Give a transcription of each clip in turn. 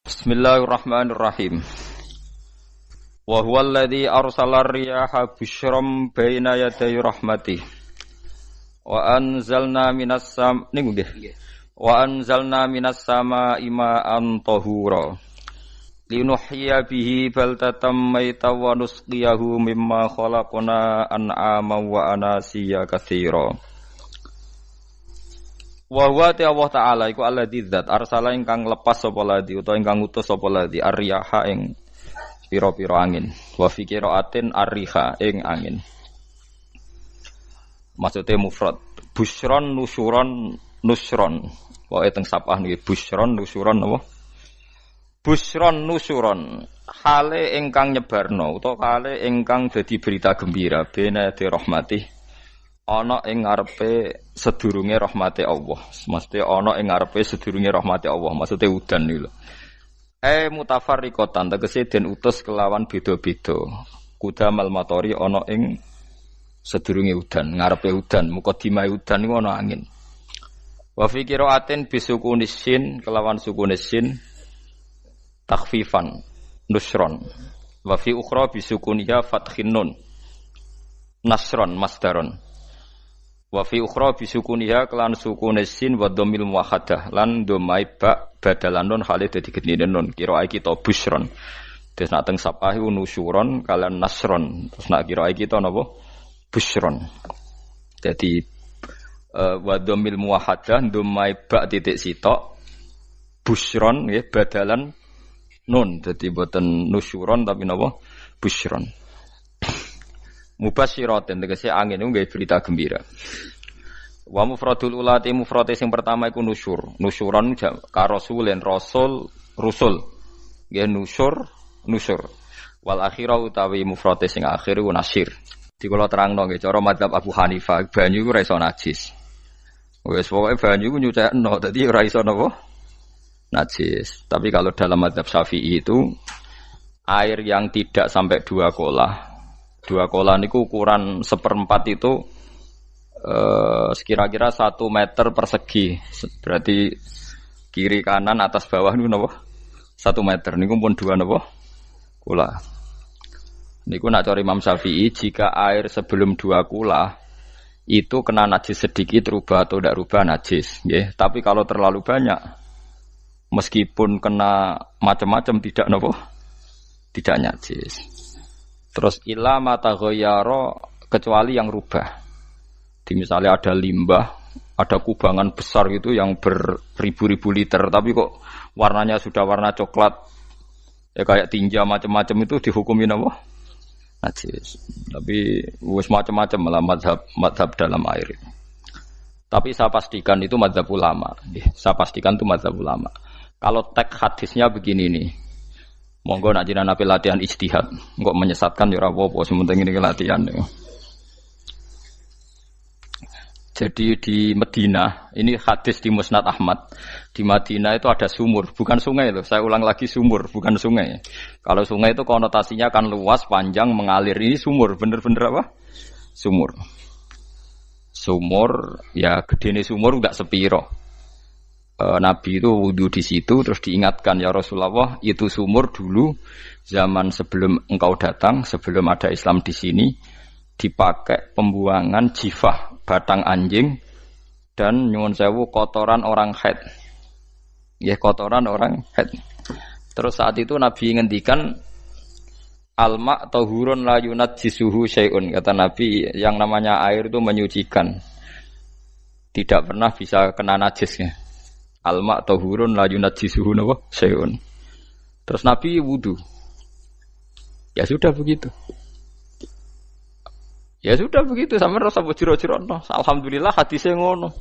Bismillahirrahmanirrahim. Wa huwa alladhi arsala ar-riyaha busyran baina yaday rahmatih. Wa anzalna minas samaa'i ma'an tahura. Linuhyiya bihi baldatan maytan wa nusqiyahu mimma khalaqna an'aman wa anasiya katsira. Wa huwa Allah Ta'ala iku alladzi dzat arsala ingkang lepas sapa ladzi utawa ingkang utus sapa ladzi ar-riyaha ing pira-pira angin wa fi qiraatin ar-riha ing angin. Maksude mufrad busyron nusyuron nusron wae teng sapah niki busyron nusyuron apa busyron nusyuron hale ingkang nyebarno utawa hale ingkang dadi berita gembira bena de rahmatih ana ing ngarepe sedurunge rahmate Allah. Mesti ana ing ngarepe sedurunge rahmate Allah. Maksude udan iki lho. Mutafarriqatan tegese den utus kelawan beda-beda. Kudamal matori ana ing sedurunge udan, ngarepe udan, mukadimah udan iku ana angin. Wa fi qiraatin bisukunis sin kelawan sukunis sin takhfifan nusron. Wa fi ukhra bisukuniha fathin nun nasron masdaron. Wa fi ukhra bisukuniha kelan sukunis sin wa dhammil muwahhadah lan dhammai ba badalan nun hale dadi gedine nun kira iki to busron. Terus nak teng sapahi nusyuron kalian nasron. Terus nak kira iki to napa busron. Jadi wa dhammil muwahhadah dhammai ba titik sitok busron nggih badalan nun. Dadi boten nusyuron tapi napa busron. Mubasyiratin tegese angin iku nggih berita gembira. Wa mufradul ulati mufrate sing pertama iku nusyur. Nusyuron ka rasulin rasul rusul. Nggih nusyur. Wal akhirah utawi mufrate sing akhir iku nasyir. Di kula terangno nggih cara mazhab Abu Hanifah banyu iku ora iso najis. Wis pokoke banyu iku nyucekno dadi ora iso napa najis. Tapi kalau dalam mazhab Syafi'i itu air yang tidak sampai 2 kolah. 2 kolah niku ukuran 1/4 itu sekira-kira 1 meter persegi. Berarti kiri kanan atas bawah niku napa? 1 meter niku pun 2 napa? Kolah. Niku nak cara Imam Syafi'i jika air sebelum 2 kolah itu kena najis sedikit rubah atau tidak rubah najis, nggih. Tapi kalau terlalu banyak meskipun kena macam-macam tidak napa? Tidak najis. Terus ila mata ghayyara kecuali yang rubah. Di misalnya ada limbah, ada kubangan besar gitu yang beribu-ribu liter tapi kok warnanya sudah warna coklat. Ya kayak tinja macam-macam itu dihukumin apa? Najis. Tapi wis macam-macam malah mazhab dalam air. Tapi saya pastikan itu mazhab ulama. Saya pastikan itu mazhab ulama. Kalau teks hadisnya begini nih. Monggo nak jenengan ape latihan ijtihad, engko menyesatkan ya ora apa-apa, sementing ini latihan. Jadi di Madinah, ini hadis di Musnad Ahmad. Di Madinah itu ada sumur, bukan sungai loh. Saya ulang lagi sumur, bukan sungai. Kalau sungai itu konotasinya kan luas, panjang, mengalir. Ini sumur, bener-bener apa? Sumur. Sumur, ya gedene sumur enggak sepiro. Nabi itu wudu di situ terus diingatkan ya Rasulullah itu sumur dulu zaman sebelum engkau datang sebelum ada Islam di sini dipakai pembuangan jifah batang anjing dan nyuwun sewu kotoran orang haid ya kotoran orang haid. Terus saat itu Nabi ngendikan alma tahurun la yunajjisuhu syai'un, kata Nabi yang namanya air itu menyucikan tidak pernah bisa kena najisnya. Alma tahurun la yunajjisuhu nawa syai'un. Terus Nabi wudu. Ya sudah begitu. Ya sudah begitu sampeyan rasa bojiro-jiro no. Alhamdulillah hadise ngono.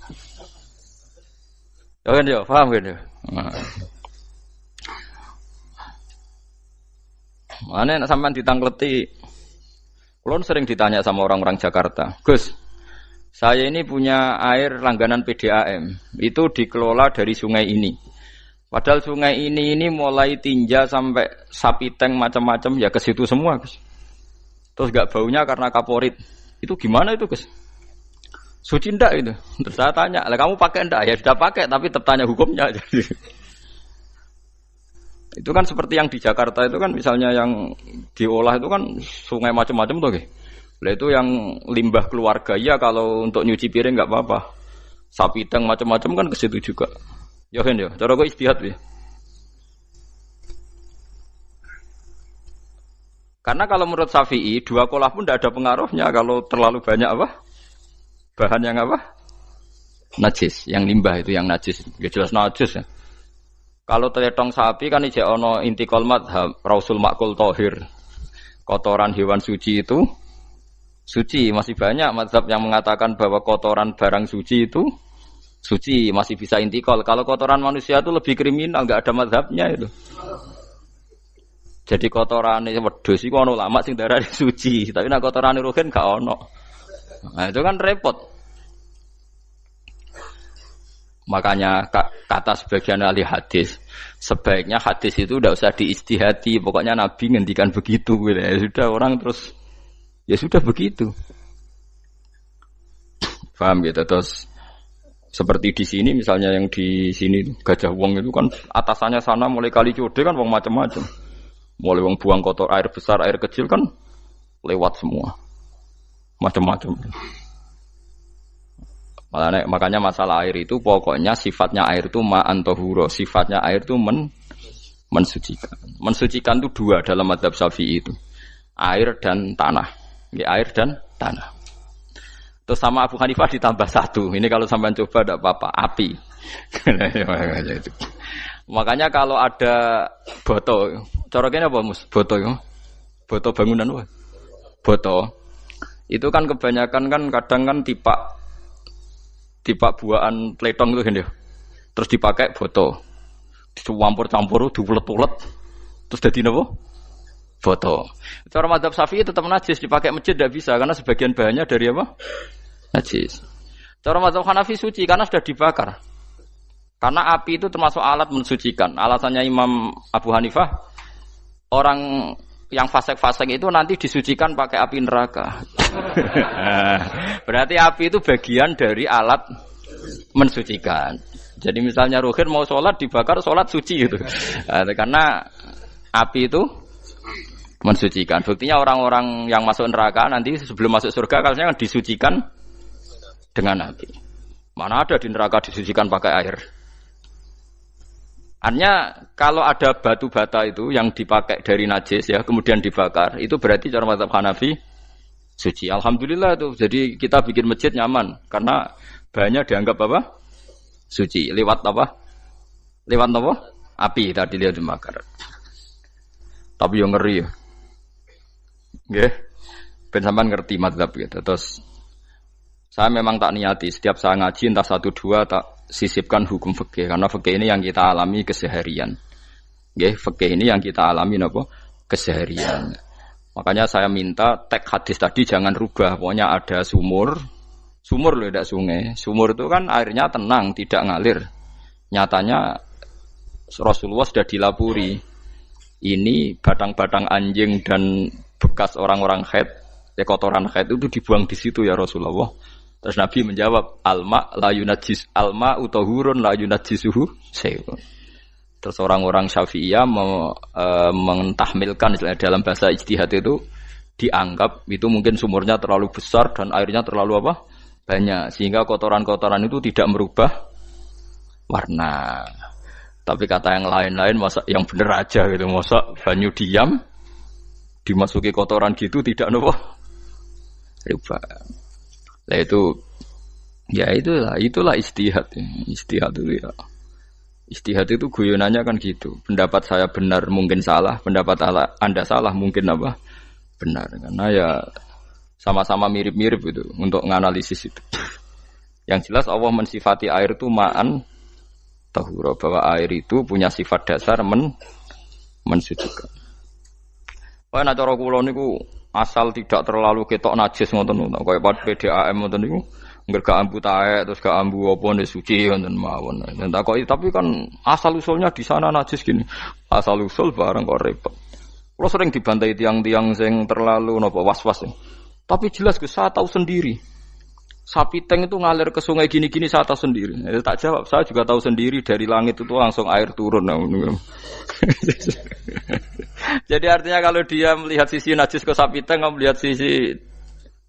Ya kan ya, paham kan ya? Mane nek sampean ditangkleti. Kulon sering ditanya sama orang-orang Jakarta, "Gus, saya ini punya air langganan PDAM, itu dikelola dari sungai ini. Padahal sungai ini mulai tinja sampai sapi tank macam-macam ya ke situ semua, Gus. Terus enggak baunya karena kaporit. Itu gimana itu, Gus? Suci ndak itu?" Terus saya tanya, "Lah kamu pakai ndak?" "Ya sudah pakai, tapi tetap tanya hukumnya." Itu kan seperti yang di Jakarta itu kan misalnya yang diolah itu kan sungai macam-macam tuh. Lah itu yang limbah keluarga ya kalau untuk nyuci piring enggak apa-apa. Sapi teng macam-macam kan ke situ juga. Ya kan ya, cara kok istihad ya. Karena kalau menurut Syafi'i, dua kolah pun tidak ada pengaruhnya kalau terlalu banyak apa? Bahan yang apa? Najis, yang limbah itu yang najis. Ya jelas najis ya. Kalau teletong sapi kan ijek ono intikal madhab, rausul makul tohir. Kotoran hewan suci itu suci, masih banyak mazhab yang mengatakan bahwa kotoran barang suci itu suci, masih bisa intikal. Kalau kotoran manusia itu lebih kriminal, enggak ada mazhabnya itu. Jadi kotorane wedhus iku ana ulama sing darani suci, tapi nek kotorane ruhin gak ono. Nah, itu kan repot. Makanya kata sebagian ahli hadis, sebaiknya hadis itu tidak usah diistihati, pokoknya Nabi ngendikan begitu gitu. Ya sudah orang terus ya sudah begitu. Paham gitu. Terus seperti di sini misalnya yang di sini Gajah Wong itu kan atasannya sana mulai kali Code kan wong macam-macam. Mulai wong buang kotor air besar, air kecil kan lewat semua. Macam-macam. Makanya masalah air itu pokoknya sifatnya air itu ma'an tahura, sifatnya air itu mensucikan. Mensucikan itu dua dalam mazhab Syafi'i itu. Air dan tanah. Ya, air dan tanah. Terus sama Abu Hanifah ditambah satu. Ini kalau sampean coba tidak apa-apa, api. Makanya kalau ada boto, coroknya apa Mus? Boto ya. Boto bangunan apa? Boto. Itu kan kebanyakan kan kadang kan tipak buahan pletong itu kan ya. Terus dipakai boto. Dicampur-campur, diulet-ulet. Terus jadi apa? Boto. Cara mazhab Syafi'i tetap najis, dipakai masjid tidak bisa karena sebagian bahannya dari apa? Najis. Cara mazhab Hanafi suci karena sudah dibakar. Karena api itu termasuk alat mensucikan. Alasannya Imam Abu Hanifah, orang yang fasik-fasik itu nanti disucikan pakai api neraka. Berarti api itu bagian dari alat mensucikan. Jadi misalnya Ruhin mau sholat dibakar, sholat suci gitu. Karena api itu mensucikan. Buktinya orang-orang yang masuk neraka nanti sebelum masuk surga kalanya kan disucikan dengan api. Mana ada di neraka disucikan pakai air? Artinya kalau ada batu bata itu yang dipakai dari najis ya kemudian dibakar itu berarti cara mazhab Hanafi suci. Alhamdulillah itu. Jadi kita bikin masjid nyaman karena bahannya dianggap apa? Suci. Lewat apa? Lewat apa? Api tadi lihat dibakar. Tapi yang ngeri ya. Nggih. Ben sampean ngerti mazhab gitu. Terus saya memang tak niati setiap saya ngaji entah 1 2 tak sisipkan hukum fikih karena fikih ini yang kita alami keseharian. Nggih, fikih ini yang kita alami napa? Keseharian. Makanya saya minta teks hadis tadi jangan rubah. Pokoknya ada sumur loh tidak sungai. Sumur itu kan airnya tenang, tidak ngalir. Nyatanya Rasulullah sudah dilapuri. Ini batang-batang anjing dan bekas orang-orang haid, kotoran haid itu dibuang di situ ya Rasulullah. Terus Nabi menjawab, alma la yunajjis alma utahurun la yunajjisuhu syai'un. Terus orang-orang Syafi'iyah mentahmilkan dalam bahasa ijtihad itu dianggap itu mungkin sumurnya terlalu besar dan airnya terlalu apa? Banyak sehingga kotoran-kotoran itu tidak merubah warna. Tapi kata yang lain-lain masa yang bener aja gitu, masa banyu diam dimasuki kotoran gitu tidak apa? Rubah. Nah itu ya itulah istihad ya. Istihad itu ya. Istihad itu guyonannya kan gitu. Pendapat saya benar mungkin salah, pendapat Anda salah mungkin apa? Benar. Karena ya sama-sama mirip-mirip itu untuk menganalisis itu. Yang jelas Allah mensifati air itu ma'an tahura, bahwa air itu punya sifat dasar mensucikan. Wah nek cara kula niku asal tidak terlalu ketok najis ngoten niku. Kaya PDAM ngoten niku, ngger gak ambu taek terus gak ambu apa nek suci ngoten mawon. Dan takoki tapi kan asal usulnya di sana najis gini. Asal usul barang kok repot. Kula sering dibantai tiang-tiang sing terlalu napa was-was. Tapi jelas saya tahu sendiri. Sapi Teng itu ngalir ke sungai gini-gini saya tahu sendiri. Tak jawab, saya juga tahu sendiri dari langit itu langsung air turun. Jadi artinya kalau dia melihat sisi najis ke sapi Teng, melihat sisi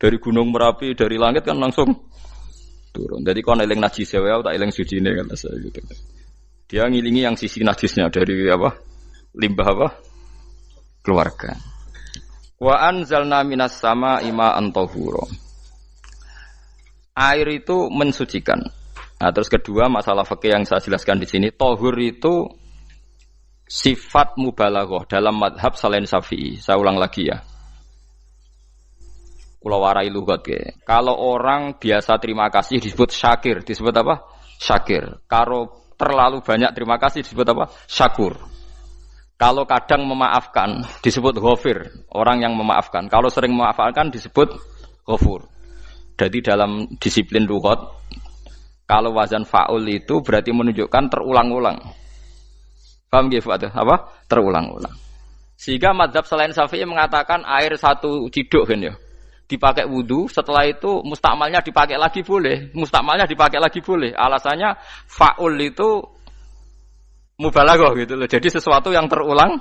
dari gunung Merapi, dari langit kan langsung turun. Jadi kalau eling najis ya, tak eling suci ini kan saya gitu. Dia ngilingi yang sisi najisnya dari apa? Limbah apa? Keluarga. Wa anzalna minas sama ima'an tahura. Air itu mensucikan. Nah, terus kedua masalah fikih yang saya jelaskan di sini, tahur itu sifat mubalaghah dalam madhab selain Syafi'i. Saya ulang lagi ya. Kula warai lugat ke. Kalau orang biasa terima kasih disebut syakir, disebut apa? Syakir. Kalau terlalu banyak terima kasih disebut apa? Syakur. Kalau kadang memaafkan disebut ghafir, orang yang memaafkan. Kalau sering memaafkan disebut ghafur. Jadi dalam disiplin lughat, kalau wazan fa'ul itu berarti menunjukkan terulang-ulang. Paham nggih Fuad? Apa? Terulang-ulang. Sehingga mazhab selain Syafi'i mengatakan air satu ciduk kan ya. Dipakai wudu, setelah itu mustakmalnya dipakai lagi boleh. Mustakmalnya dipakai lagi boleh. Alasannya fa'ul itu mubalaghah gitu loh. Jadi sesuatu yang terulang.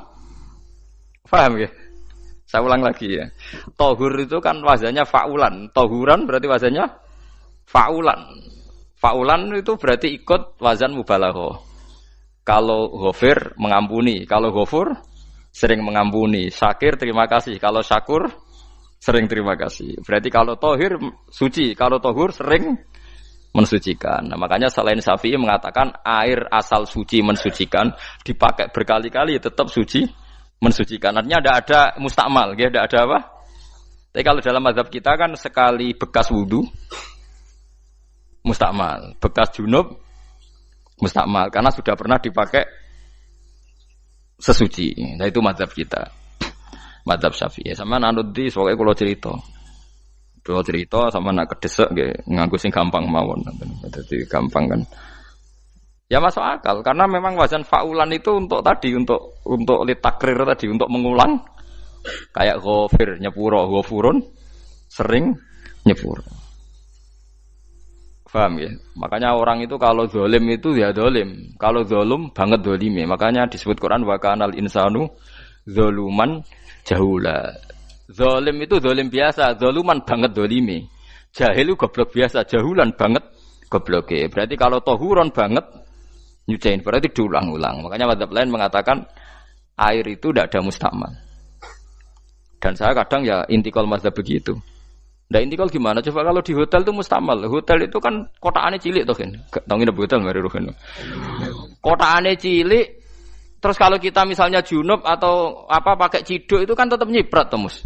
Paham nggih? Saya ulang lagi ya. Tohur itu kan wazannya fa'ulan. Tohuran berarti wazannya fa'ulan. Fa'ulan itu berarti ikut wazan mubalaghah. Kalau ghafir mengampuni, kalau ghafur sering mengampuni. Syakir terima kasih, kalau syakur sering terima kasih. Berarti kalau tohir suci, kalau tohur sering mensucikan. Nah, makanya selain Syafi'i mengatakan air asal suci mensucikan, dipakai berkali-kali tetap suci mensucikan. Artinya ada mustakmal, ya, ada apa? Tapi kalau dalam mazhab kita kan sekali bekas wudu mustakmal, bekas junub mustakmal karena sudah pernah dipakai sesuci. Nah itu mazhab kita. Mazhab Syafi'i. Sama nanut di soalnya kalau cerita sama nak kedesek nggih nganggo sing gampang mawon. Dadi gampang kan. Ya masuk akal karena memang wazan fa'ulan itu untuk tadi untuk litakrir tadi untuk mengulang kayak ghafir nyepuro ghafurun sering nyepuro. Paham ya? Makanya orang itu kalau zalim itu ya zalim, kalau zalum banget zalime. Makanya disebut Quran wa kanal insanu zaluman jahula. Zalim itu zalim biasa, zaluman banget zalime. Jahil itu goblok biasa, jahulan banget gobloke. Berarti kalau tohuron banget nyuciin berarti diulang-ulang. Makanya mazhab lain mengatakan air itu tidak ada mustakmal. Dan saya kadang ya intikal mazhab begitu. Nah intikal gimana? Coba kalau di hotel itu mustakmal. Hotel itu kan kotaannya cilik tuh kan. Tahu nggak hotel mari rohen. Kotaannya cilik. Terus kalau kita misalnya junub atau apa pakai ciduk itu kan tetap nyiprat Tomus.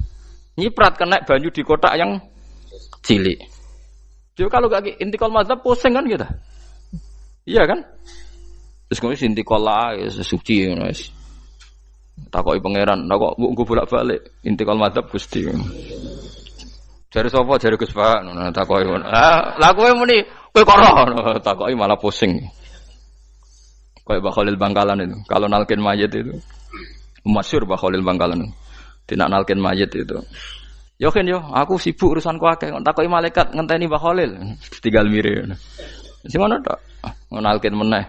Nyiprat kena banyu di kotak yang cilik. Jadi kalau gak intikal mazhab pusing kan kita. Iya kan? Terus kemudian intikal lah suci guys. Takoki pangeran, kok mbok bolak-balik intikal mazhab Gusti. Jare sapa jare Gus Pak ngono takoki. Lah kowe muni kowe kok ora takoki malah pusing. Kayak Mbah Khalil Bangkalan itu. Kalau nalkin mayit itu masyhur Mbah Khalil Bangkalan. Tidak nalkin mayit itu. Yo kan yo, aku sibuk urusanku akeh. Takoki malaikat ngenteni Mbah Khalil. Tinggal mire. Sing ngono tok. Nalkin meneh.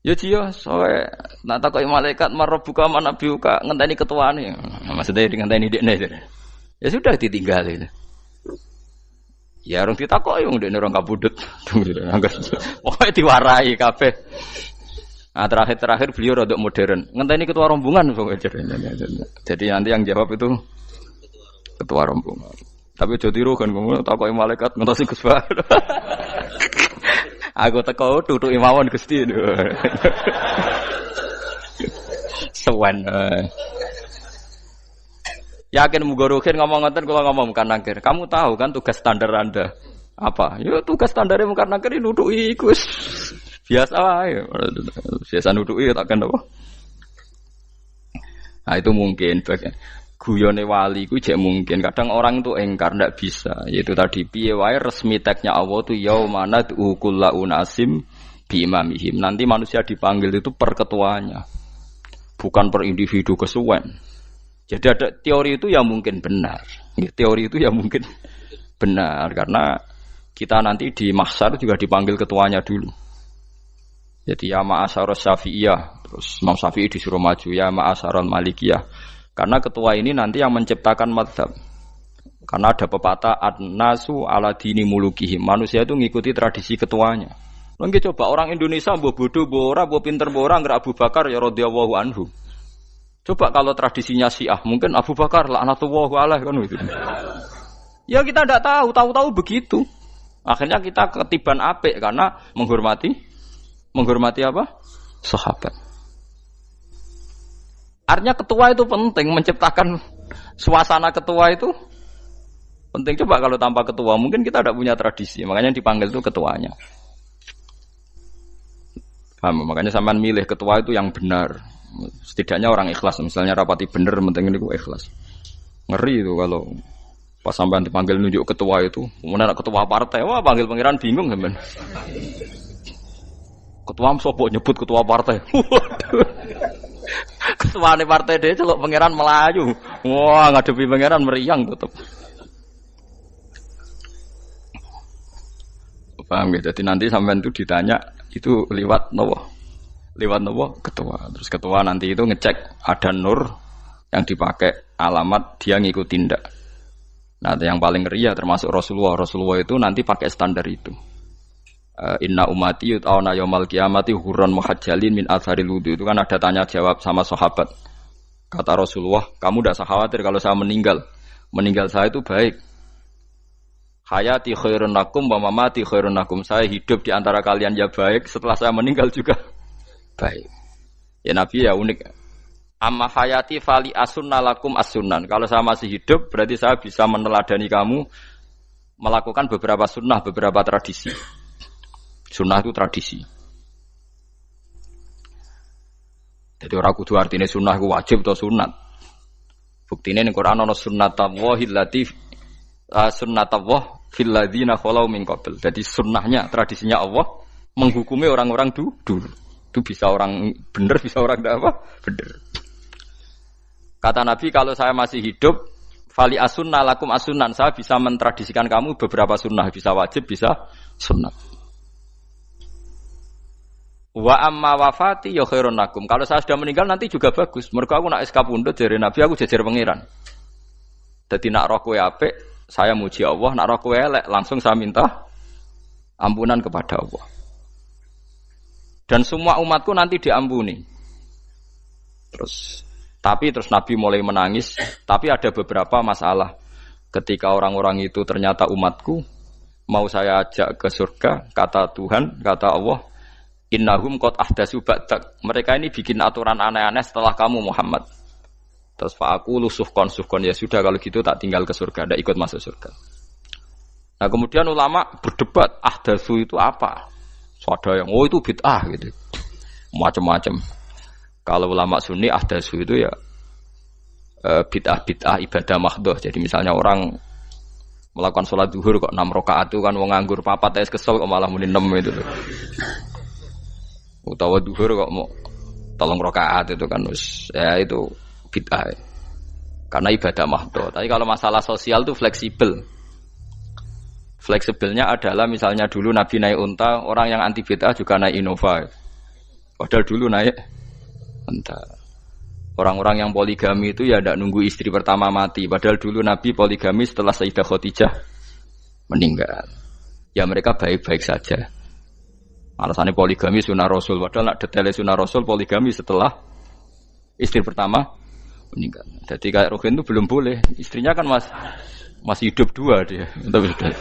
Ya jiyo, soalnya nak takoki malaikat marbuka manabiuka ngenteni ketuane. Maksudnya ngenteni dekne. Ya sudah ditinggalin. Ya orang ditakoki wong dekne orang kabudut. Pokoke diwarai kabeh. Nah, terakhir beliau rodok modern. Ngenteni ketua rombongan pokoknya. Jadi nanti yang jawab itu ketua rombongan. Tapi aja tiru kan ngono takoki malaikat ngentosi Gus Pak. Aku teko tutuki mawon Gusti. Sewan. Yakin muga rukin ngomong ngoten kula ngomong kan nangkir. Kamu tahu kan tugas standar Anda apa? Ya tugas standare mung kan nangkir nutuki iku biasa wae. Biasa nutuki tak kan apa? Nah itu mungkin bagian guyone wali ku jek mungkin kadang orang itu engkar ndak bisa yaitu tadi piye wae resmi teknya Allah tu yaumana kullu unasim bi imamihim nanti manusia dipanggil itu per ketuanya bukan per individu kesuwen jadi ada teori itu yang mungkin benar teori itu yang mungkin benar karena kita nanti di mahsyar juga dipanggil ketuanya dulu. Jadi ya ma'asyarus Syafi'iyah, terus Imam Syafi'i disuruh maju ya ma'asyarul Malikiyah. Karena ketua ini nanti yang menciptakan mazhab. Karena ada pepatah an-nasu ala dini mulukihim. Manusia itu ngikuti tradisi ketuanya. Lagi coba orang Indonesia mbok bodoh, mbok ora, mbok pinter, mbok ora nggak Abu Bakar ya radhiyallahu anhu. Coba kalau tradisinya Syiah, mungkin Abu Bakar laknatullahu alaihi kan gitu. Ya kita tidak tahu begitu. Akhirnya kita ketiban apik karena menghormati apa? Sahabat. Artinya ketua itu penting, menciptakan suasana ketua itu penting. Coba kalau tanpa ketua, mungkin kita tidak punya tradisi. Makanya yang dipanggil itu ketuanya. Paham? Makanya sampean milih ketua itu yang benar. Setidaknya orang ikhlas. Misalnya rapati benar, penting itu ikhlas. Ngeri itu kalau pas sampean dipanggil nunjuk ketua itu. Kemudian ketua partai, wah panggil pangeran bingung sampean. Ketua sapa nyebut ketua partai. Ketua nih partai dia celuk pangeran Melayu. Wah, ngadepi pangeran meriang tetep. Paham ya? Jadi nanti sampean itu ditanya itu lewat nopo? Lewat nopo? Ketua. Terus ketua nanti itu ngecek ada nur yang dipakai alamat dia ngikutin ndak. Nah, yang paling ngeri ya termasuk Rasulullah. Rasulullah itu nanti pakai standar itu. Inna umati yut'auna yaumal qiyamati hurran muhajjalin min atharil wudu. Itu kan ada tanya jawab sama sahabat. Kata Rasulullah, kamu tidak usah khawatir kalau saya meninggal. Meninggal saya itu baik. Hayati khairun lakum wa mamati khairun lakum. Saya hidup di antara kalian ya baik, setelah saya meninggal juga baik. Ya Nabi ya unik. Amma hayati fali asunna lakum as-sunan. Kalau saya masih hidup berarti saya bisa meneladani kamu melakukan beberapa sunnah, beberapa tradisi. Sunnah itu tradisi. Jadi orang kudu artinya sunnah itu wajib atau sunat. Buktinya di Quran ada sunnatallahil latif sunnatullah fil ladzina khalau min qabl. Jadi sunnahnya, tradisinya Allah menghukumi orang-orang dulu. Itu bisa orang benar, bisa orang tidak apa? Benar. Kata Nabi kalau saya masih hidup fali asunna lakum asunan, saya bisa mentradisikan kamu beberapa sunnah, bisa wajib, bisa sunnah. Wa amma wafati ya khairun lakum. Kalau saya sudah meninggal nanti juga bagus. Mergo aku nak SK pundhut jare Nabi aku jejer pangeran. Dadi nak roh kowe apik, saya muji Allah, nak roh kowe elek langsung saya minta ampunan kepada Allah. Dan semua umatku nanti diampuni. Terus Nabi mulai menangis, tapi ada beberapa masalah. Ketika orang-orang itu ternyata umatku, mau saya ajak ke surga, kata Tuhan, kata Allah, innahum qad ahdatsu ba'dak. Mereka ini bikin aturan aneh-aneh setelah kamu Muhammad. Terus fa'aqulu suhqan ya sudah kalau gitu tak tinggal ke surga, tidak ikut masuk surga. Nah, kemudian ulama berdebat ahdatsu itu apa? So, ada yang itu bid'ah gitu. Macam-macam. Kalau ulama Sunni ahdatsu itu ya bid'ah ibadah mahdhah. Jadi misalnya orang melakukan sholat zuhur kok 6 rakaat itu kan wong nganggur 4 kesel kok malah muni 6 itu. Utawa duhur kok mau 3 rakaat itu kan ya itu bid'ah. Karena ibadah mahdhah. Tapi kalau masalah sosial itu fleksibel. Fleksibelnya adalah misalnya dulu Nabi naik unta, orang yang anti bid'ah juga naik Innova. Padahal dulu naik unta. Orang-orang yang poligami itu ya tidak nunggu istri pertama mati. Padahal dulu Nabi poligami setelah Sayyidah Khadijah meninggal. Ya mereka baik-baik saja. Alasannya poligami sunnah Rasul. Padahal nak detailnya sunnah Rasul poligami setelah istri pertama meninggal. Jadi kayak Ruhin itu belum boleh. Istrinya kan masih hidup 2 dia. Tapi sudah.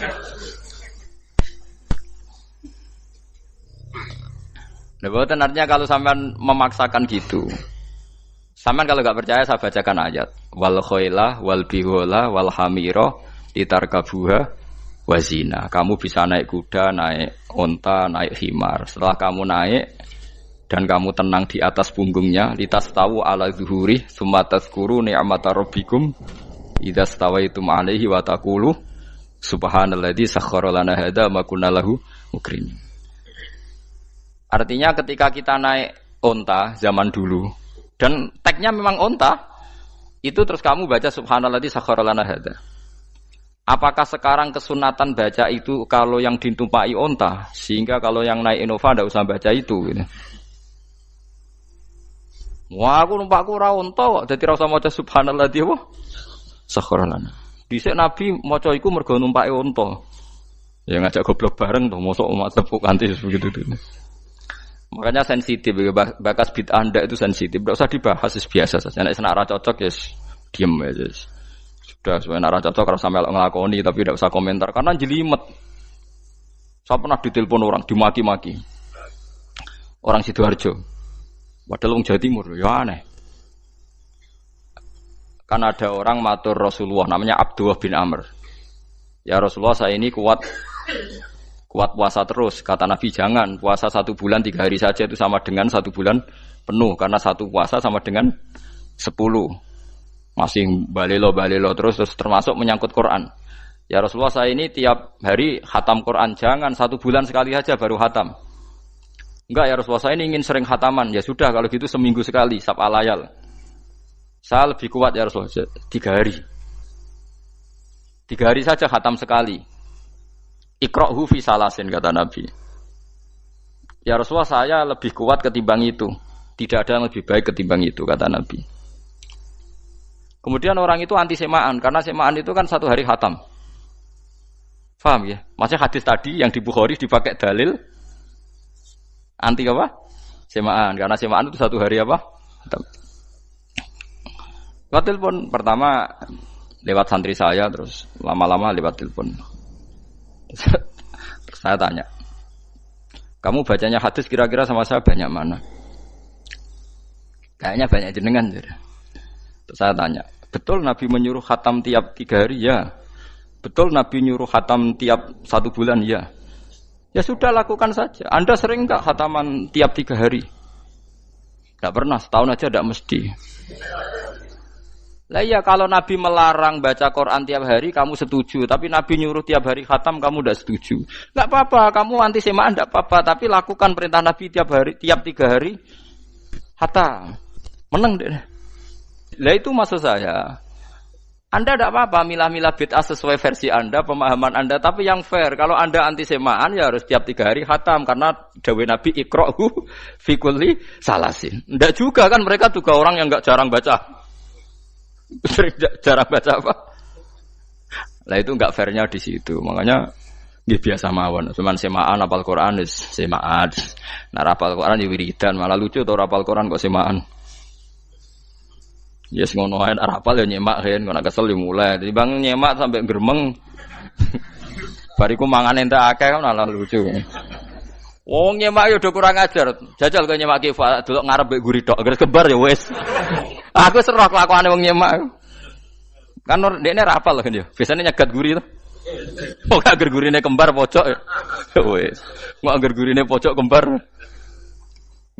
Nah, bahkan artinya kalau sampean memaksakan gitu. Sampean kalau enggak percaya saya bacakan ayat. Wal khailah wal bihola wal hamira litarkabuha wazina. Kamu bisa naik kuda, naik unta, naik himar. Setelah kamu naik dan kamu tenang di atas punggungnya, litastawu ala zuhuri, summa tazkuru ni'mata rabbikum idza stawaitum 'alaihi wa taqulu subhanalladzi sakhkhara lana hadza ma kunna lahu mukrimin. Artinya ketika kita naik unta zaman dulu dan tagnya memang unta, itu terus kamu baca subhanalladzi sakhkhara lana hadza. Apakah sekarang kesunatan baca itu kalau yang ditumpai onta, sehingga kalau yang naik Innova ndak usah baca itu gitu. Wah, aku numpakku ora onta kok, dadi ora usah maca subhanallah dia apa? Sakharan. Dhisik Nabi maca iku mergo numpake onta. Ya ngajak goblok bareng to, mosok umat tepuk kanthi begitu itu. Makanya sensitif, bakas bid'ah ndak itu sensitif, enggak usah dibahas, biasa saja. Nek ora cocok ya diem aja. Sudah, sebenarnya arah cocok kalau sampai ngelakoni tapi tidak usah komentar karena jelimet. Saya pernah ditelepon orang, dimaki-maki. Orang Sidoarjo. Padahal orang Jawa Timur, ya aneh. Kan ada orang matur Rasulullah namanya Abdullah bin Amr. Ya Rasulullah, saya ini kuat puasa terus. Kata Nabi, jangan puasa 1 bulan 3 hari saja itu sama dengan 1 bulan penuh karena 1 puasa sama dengan 10. Masih balelo terus termasuk menyangkut Quran. Ya Rasulullah, saya ini tiap hari khatam Quran, jangan 1 bulan sekali saja baru khatam. Enggak ya Rasulullah, saya ini ingin sering khataman. Ya sudah kalau gitu seminggu sekali sab'a layal. Saya lebih kuat ya Rasulullah, 3 hari. 3 hari saja khatam sekali. Iqra'hu fi salasin kata Nabi. Ya Rasulullah, saya lebih kuat ketimbang itu. Tidak ada yang lebih baik ketimbang itu kata Nabi. Kemudian orang itu anti semaan, karena semaan itu kan 1 hari khatam. Paham ya? Maksudnya hadis tadi yang di Bukhari dipakai dalil anti apa? Semaan, karena semaan itu 1 hari apa? Khatam. Lewat telepon pertama lewat santri saya, terus lama-lama lewat telepon. Terus saya tanya, kamu bacanya hadis kira-kira sama saya banyak mana? Kayaknya banyak jenengan. Terus saya tanya, betul Nabi menyuruh khatam tiap 3 hari? Ya. Betul Nabi nyuruh khatam tiap 1 bulan? Ya. Ya sudah, lakukan saja. Anda sering enggak khataman tiap 3 hari? Enggak pernah, setahun aja enggak mesti. Lah iya, kalau Nabi melarang baca Quran tiap hari kamu setuju, tapi Nabi nyuruh tiap hari khatam kamu enggak setuju. Enggak apa-apa, kamu anti semaan enggak apa-apa, tapi lakukan perintah Nabi tiap 3 hari khatam. Menang deh. Lah itu maksud saya. Anda tidak apa-apa milah-milah bid'ah sesuai versi Anda, pemahaman Anda, tapi yang fair. Kalau Anda anti semaan ya harus tiap 3 hari khatam karena dawuh Nabi iqra'hu fi kulli salasin. Enggak juga kan, mereka juga orang yang enggak jarang baca. Jarang baca apa? Lah itu enggak fairnya di situ. Makanya nggih biasa mawon. Cuman semaan hafal Quran wis semaan. Nah hafal Quran ya wiridan, malah lucu to hafal Quran kok semaan. Ya yes, ngono ae arapal ya nyemak kan, kok kesel ya mulai. Jadi bang nyemak sampai gremeng. Bariku mangan entek akeh kan malah lucu. Wong nyemak yo do kurang ajar. Jajal kok nyemak ki delok ngarep mbek guri tok, gres kebar ya wis. Aku serah kelakuane wong nyemak. Kan dekne ra apal kan yo. Biasane nyegat guri to. Kok agar gurine kembar pojok ya. Wis. Kok agar gurine pojok kembar.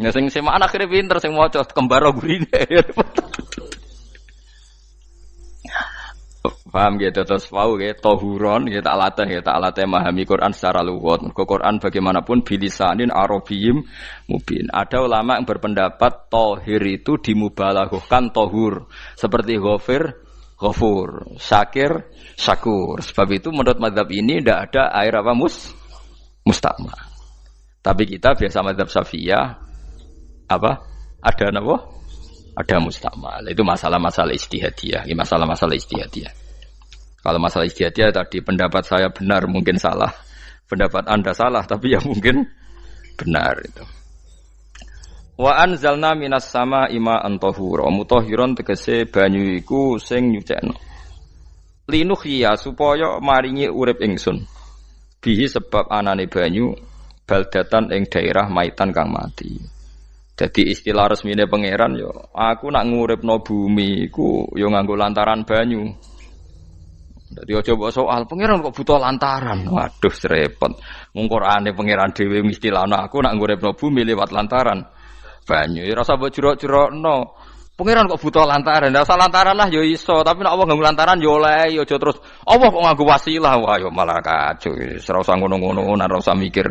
Ya sing semaan akhire pinter sing maca kembar gurine. Paham gitu, terus pau gitu, tohuron gitu, tak latih memahami Quran secara luwat. Mergo Quran bagaimanapun bilisanin arabiyyin mubin. Ada ulama yang berpendapat tohir itu dimubalaghahkan tohur, seperti ghafur, syakir, syakur. Sebab itu menurut mazhab ini tidak ada air apa mustakmal. Tapi kita biasa mazhab Syafi'iyah apa? Ada apa? Ada mustakmal. Itu masalah-masalah ijtihadiyah, masalah-masalah ijtihadiyah. Kalau masalah ijtihadiyah tadi pendapat saya benar, mungkin salah. Pendapat Anda salah, tapi ya mungkin benar itu. Wa anzalna minas sama'i ma'an tahura. Mutahhiron tegese banyu iku sing nyucekno. Linuhya supaya maringi urip ingsun. Bihi sebab anane banyu baldatan ing daerah maitan kang mati. Jadi istilah resmine pangeran yo, aku nak nguripno bumi iku yo nganggo lantaran banyu. Dadi aja mbok soal pangeran kok butuh lantaran. Waduh repot. Mung Qur'ane pangeran dhewe istilahno aku nak nguripno bumi lewat lantaran banyu. Ya ora usah mbok jurok-jurokno. Pangeran kok butuh lantaran. Ora usah lantaran lah yo iso, tapi nek Allah nganggo lantaran yo oleh yo aja terus Allah kok nganggo wasilah. Wah yo malah kacau. Ora usah ngono-ngono, ora usah mikir.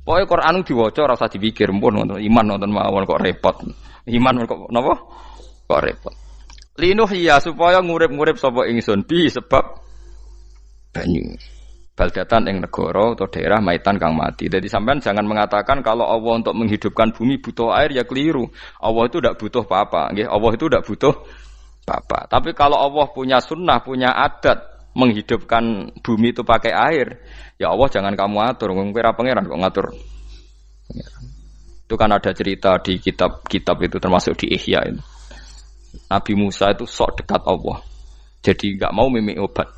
Pokoke Qur'an diwaca ora usah dipikir, pun nonton iman nonton mawon kok repot. Iman kok napa? Kok repot. Linuh ya supaya ngurip-ngurip sapa ingsun bi sebab banyu. Baldatan ing negara atau daerah maitan kang mati. Jadi sampean jangan mengatakan kalau Allah untuk menghidupkan bumi butuh air ya keliru. Allah itu tidak butuh apa-apa, nggih. Allah itu tidak butuh apa-apa. Tapi kalau Allah punya sunnah, punya adat menghidupkan bumi itu pakai air, ya Allah jangan kamu atur. Kira pangeran kok ngatur. Itu kan ada cerita di kitab-kitab itu termasuk di Ihya itu. Nabi Musa itu sok dekat Allah. Jadi enggak mau mimik obat.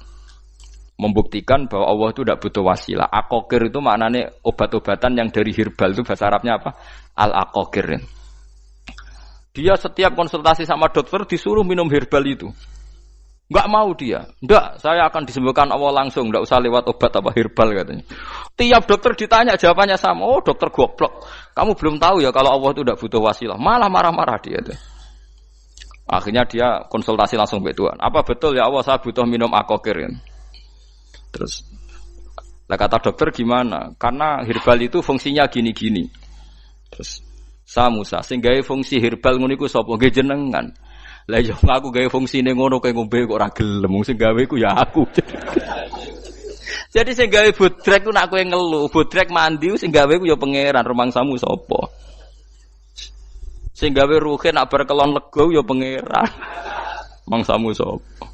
Membuktikan bahwa Allah itu tidak butuh wasilah. Aqaqir itu maknanya obat-obatan yang dari herbal itu bahasa Arabnya apa? Al-aqaqir. Dia setiap konsultasi sama dokter disuruh minum herbal itu. Enggak mau dia. Enggak, saya akan disembuhkan Allah langsung, enggak usah lewat obat apa herbal katanya. Tiap dokter ditanya jawabannya sama. Oh, dokter goblok. Kamu belum tahu ya kalau Allah itu tidak butuh wasilah. Malah marah-marah dia tuh. Akhirnya dia konsultasi langsung ke Tuhan. Apa betul ya Allah saya butuh minum aqaqir? Terus lah kata dokter gimana? Karena herbal itu fungsinya gini-gini. Terus sa Musa sing gawe fungsi herbal ngono iku sapa? Nggih jenengan. Lah yo aku gawe fungsine ngono kowe ngombe kok ora gelem. Sing gawe iku ya aku. Jadi sing gawe bodrek ku nak kowe ngelu, bodrek mandi sing gawe ku ya pangeran, rumangsamu sapa? Sing gawe ruhe nak bar kelon lega ya pangeran. Mangsamu sapa?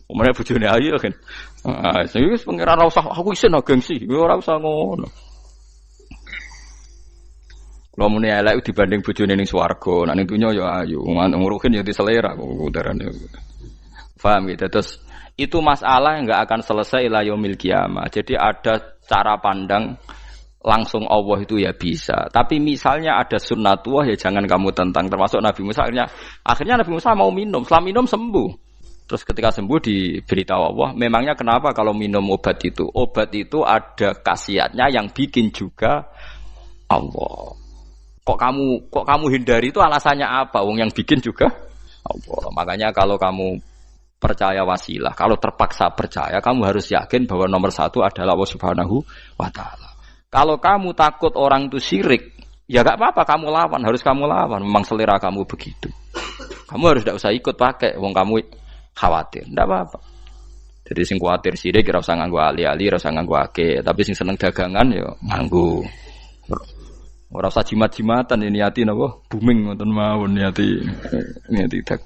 Omane bojone ayu kan. Ah, sing wis pangeran ora usah aku isin gengsi, ora usah ngono. Kalau muni elek dibanding bojone ning swarga, nek ning donya ya ayu, nguruhin ya diselera kok udarane. Paham gitu. Terus itu masalah yang enggak akan selesai ila yaumil qiyamah. Jadi ada cara pandang langsung Allah itu ya bisa. Tapi misalnya ada sunnatullah ya jangan kamu tentang. Termasuk Nabi Musa akhirnya Nabi Musa mau minum, setelah minum sembuh. Terus ketika sembuh diberitahu Allah, memangnya kenapa kalau minum obat itu? Obat itu ada khasiatnya yang bikin juga Allah. Kok kamu hindari itu alasannya apa? Wong yang bikin juga Allah. Makanya kalau kamu percaya wasilah, kalau terpaksa percaya, kamu harus yakin bahwa nomor satu adalah Allah Subhanahu wa Ta'ala. Kalau kamu takut orang itu syirik, ya gak apa-apa, kamu lawan, harus kamu lawan. Memang selera kamu begitu. Kamu harus tidak usah ikut pakai, wong kamu khawatir, tidak apa-apa. Jadi sing khawatir syirik, ora usah nganggo ali-ali, ora usah nganggo ake. Tapi sing seneng dagangan, ya nganggo. Ora usah jimat-jimatan, ini niati napa? Booming ngoten mawon niati dak.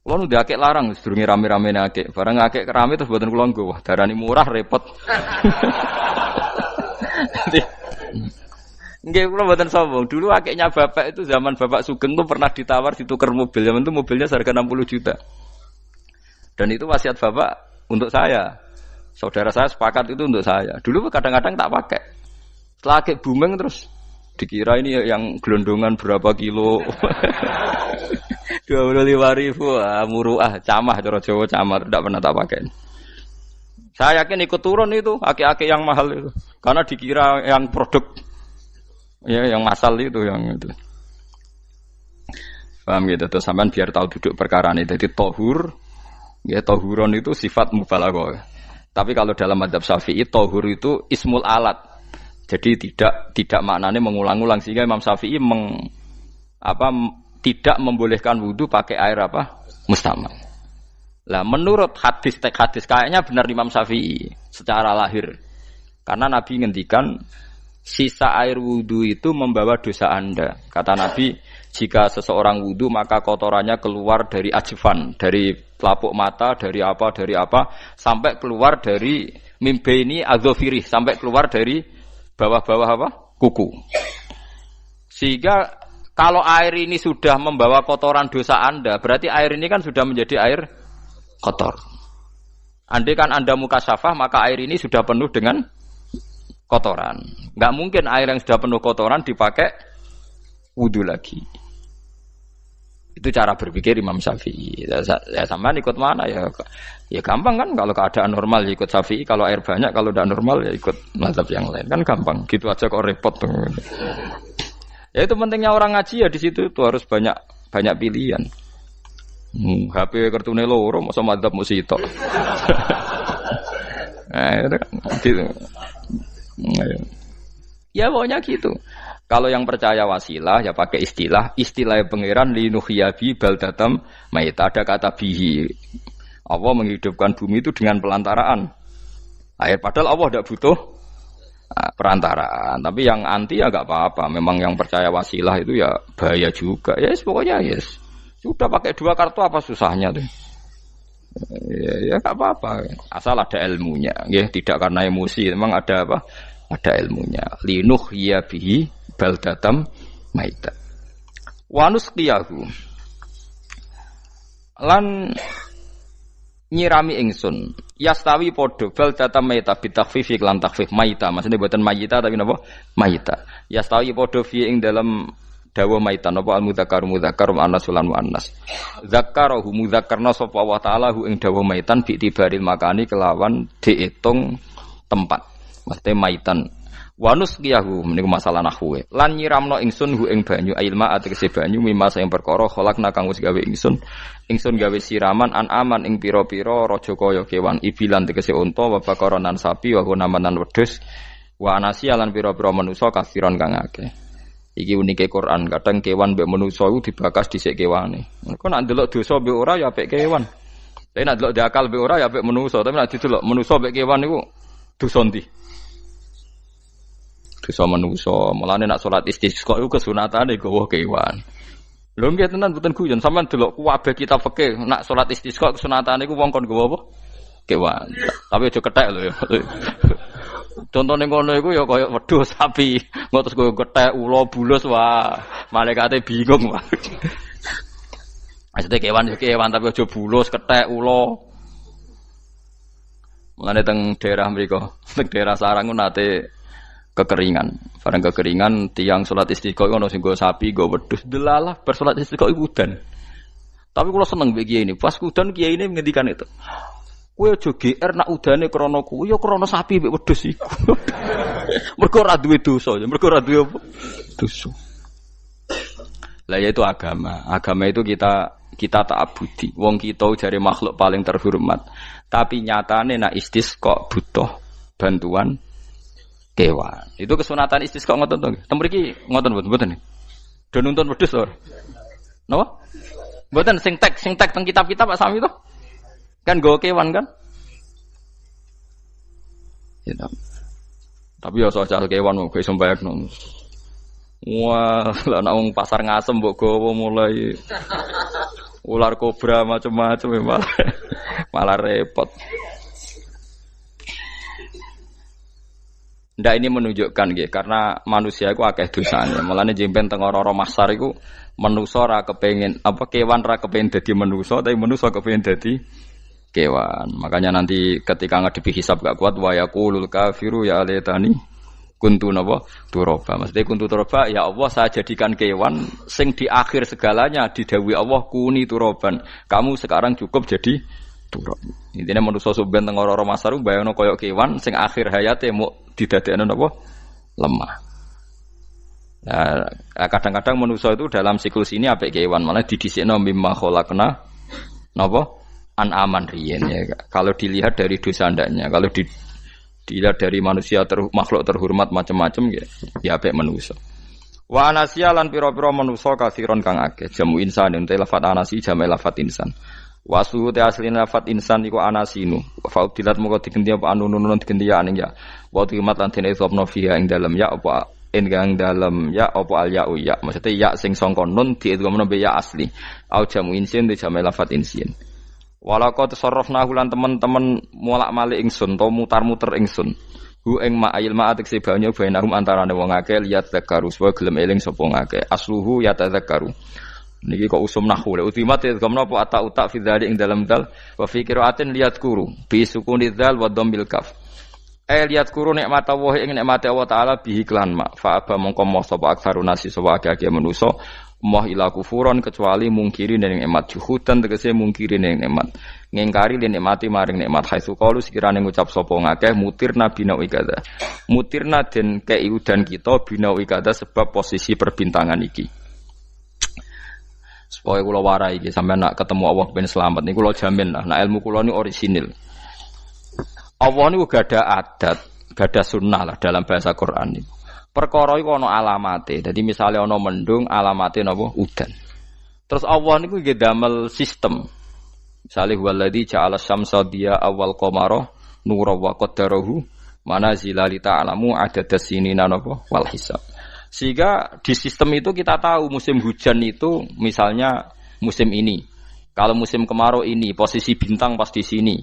Kulo nu diakek larang sedurunge rame-rame akek. Barang akek kerame terus mboten kula nggo. Wah, darani murah repot. Nggih kula mboten sombong. Dulu akeknya bapak itu zaman Bapak Sugeng tuh pernah ditawar ditukar mobil. Zaman itu mobilnya seharga 60 juta. Dan itu wasiat bapak untuk saya. Saudara saya sepakat itu untuk saya. Dulu kadang-kadang tak pakai. Setelah akek booming terus dikira ini yang gelondongan berapa kilo. 25.000 muruah camah cara Jawa camah tidak pernah tak pakai. Saya yakin ikut turun itu aki-aki yang mahal itu karena dikira yang produk ya yang masal itu yang itu. Paham gitu terus sampean biar tahu duduk perkara ini. Jadi tohur ya tohuron itu sifat mubalaghah. Tapi kalau dalam mazhab Syafi'i tohur itu ismul alat. Jadi tidak maknanya mengulang-ulang sehingga Imam Syafi'i tidak membolehkan wudu pakai air apa? Mustamal. Lah menurut hadis kayaknya benar Imam Syafi'i secara lahir. Karena Nabi ngendikan sisa air wudu itu membawa dosa Anda. Kata Nabi, jika seseorang wudu maka kotorannya keluar dari ajfan, dari telapuk mata, dari apa sampai keluar dari mimbaini adzofirih, sampai keluar dari bawah-bawah apa? Kuku. Sehingga kalau air ini sudah membawa kotoran dosa Anda, berarti air ini kan sudah menjadi air kotor. Andai kan Anda mukasyafah, maka air ini sudah penuh dengan kotoran. Enggak mungkin air yang sudah penuh kotoran dipakai wudu lagi. Itu cara berpikir Imam Syafi'i. Ya sampean ikut mana ya? Ya gampang kan kalau keadaan normal ya ikut Syafi'i, kalau air banyak, kalau tidak normal ya ikut mazhab yang lain. Kan gampang. Gitu aja kok repot tuh. Ya itu pentingnya orang ngaji ya di situ tuh harus banyak pilihan. HP kartune loro masa madzhab mesti tok. Nah, itu kan gitu. Ya pokoknya gitu. Kalau yang percaya wasilah ya pakai istilah pangeran linuhyabi baldatam mayit, ada kata bihi. Allah menghidupkan bumi itu dengan pelantaraan air. Padahal Allah tidak butuh perantaraan. Tapi yang anti ya nggak apa-apa. Memang yang percaya wasilah itu ya bahaya juga. Yes, pokoknya yes. Sudah pakai 2 kartu apa susahnya tuh? Ya nggak apa-apa. Asal ada ilmunya. Ya, tidak karena emosi. Memang ada apa? Ada ilmunya. Linuh ya bihi baldatam maita. Wanus qiyahu. Lan nyirami ingsun yastawi podo baldatam maita bitakhfif lan takhfif maita. Maksudnya buatan mayita tapi napa? Maita. Yastawi podo fi ing dalam dawa maitan apa al-mudzakkar mudzakkar muannas lan muannas. Zakkarahu mudzakkarna sapa Allah taala hu ing dawa maitan bi tibaril makani kelawan diitung tempat. Mesti maitan. Wanus qiyahu meniku masalah nahwu. Lan nyiramno ingsun hu ing banyu ilma ategese banyu mimma sing perkara kholakna kang wis gawe ingsun. Ingsun gawe siraman an aman ing pira-pira raja kaya kewan ibilan tegese unta wa bakaronan sapi wa namanan wedhus wa anasiya lan pira-pira manusa kasiron kang akeh. Iki unike Quran, kadang kewan mbek manusa iku dibakas dhisik kewane. Engko nek ndelok dosa mbek ora ya apik kewan. Tapi nek ndelok diakal mbek ora ya apik manusa, tapi nek didelok manusa mbek kewan iku dosa ndi? Dosa manusa. Mulane nek salat istisqa iku kesunatane gawa kewan. Lho nggih tenan mboten guyon, sampean delok kabeh kitab fikih nek salat istisqa kesunatane iku wong kon gawa apa? Kewan. Tapi aja kethek lho ya. Contohnya ngono iku ya kaya wedhus sapi, ngotos koyo gethek ula bulus wah, malaikate bingung wah. Maksudnya kewan tapi aja bulus, kethek ula. Mulane teng daerah mriku, teng daerah sarang nate kekeringan. Bareng kekeringan tiang salat istisqa ono sing nggo sapi, nggo wedhus. Delalah bar salat istisqa iku udan. Tapi kula seneng mbek kiai ini. Pas udan kiai ini ngendikan itu. Kowe aja GR nak udane krana kuwi ya krana sapi mbek wedhus iku. Mergo ora duwe dosa, mergo ora duwe apa? Dosa. Lah ya itu agama. Agama itu kita ta'abudi. Wong kita jare makhluk paling terhormat. Tapi nyatane nak istisqa butuh bantuan kewan. Itu kesunatan istisqa ngoten to. Tem mriki ngoten mboten. Do nuntun wedhus ora? Napa? Mboten sing tek teng kitab-kitab Pak Sami to. Kan go kewan kan? Ya, tapi ya soal kewan mau iso mbayakno. Wah, lah nek wong pasar ngasem mbok gowo mulai ular kobra macam-macam malah repot. Ndak ini menunjukkan nggih karena manusia iku akeh dosane. Mulane jemben teng ora-ora mahsyar iku manusa ora kepengin apa kewan ora kepengin dadi manusa tapi manusa kepengin dadi kewan. Makanya nanti ketika ngadepi hisab gak kuat wa yaqulul kafiru ya laitani kuntu napa turaba. Maksudnya kuntu turaba ya Allah saya jadikan kewan sing di akhir segalanya didhawuhi Allah kuni turaban. Kamu sekarang cukup jadi turab. Intine manusa sampeyan teng ora-ora masaru bayangno kaya kewan sing akhir hayate mau didadekno napa lemah. Nah, kadang-kadang manusa itu dalam siklus ini apik kewan malah didhisikno mimma khalaqna napa an-aman riyen ya. Kalau dilihat dari dosa ndaknya, kalau dilihat dari manusia makhluk terhormat macam-macam ya apik manusa. Wa anasiya lan pira-pira manusa kasiron kang akeh. Jamu insan ente lafat anasi jamu lafat insan. Wa aslu te asline lafat insan iku anasinu. Fa udilat moko diganti apa anunun diganti ya aning ya. Wa timat lan dene sopno fiha ing dalem ya apa ing dalem ya apa al ya ya. Maksudnya ya sing sangka nun diidghamno be ya asli. Au jamu insin te jamu lafat insin. Walaqad tasarrafna lan teman-teman molak-malik ingsun to mutar-muter ingsun. Hu ing ma'il ma'atik se banyu bainahum antarane wong akeh liat zakaru supaya gelem eling sapa ngakeh. Asluhu ya tadzakaru. Niki kok usum nahwu le ultimat ya gamna apa ata uta fi dzalik ing dalam dal wa fi qiraatin liat kuru bi sukuni dzal wa dhammil kaf. Liat kuru nikmat Allah ing nikmat Allah taala bihi klan ma fa aba mongko moh sapa aksarun nasi sapa akeh manusa moh ila kufuron kecuali mungkiri ning nikmat juhudan tegese mungkiri ning nikmat ngingkari ning nikmati maring nikmat haitsu qalu sekirane ngucap sapa ngakeh mutirna bina ikada mutirna den kei udan kita bina ikada sebab posisi perbintangan iki supaya kula warai iki sampeyan nak ketemu Allah ben selamat niku kula jamin lah nak ilmu kula ni orisinil Allah niku gada adat gada sunnah lah dalam bahasa Quran niku perkara iku ana alamate. Dadi misale ana mendung alamate napa udan. Terus Allah niku nggih damel sistem. Misalnya waladzi ja'ala syamsa diya awal qamara nura wa qaddarahu manazila li ta'lamu adadas sinina wal hisab. Sehingga di sistem itu kita tahu musim hujan itu misalnya musim ini. Kalau musim kemarau ini posisi bintang pas di sini.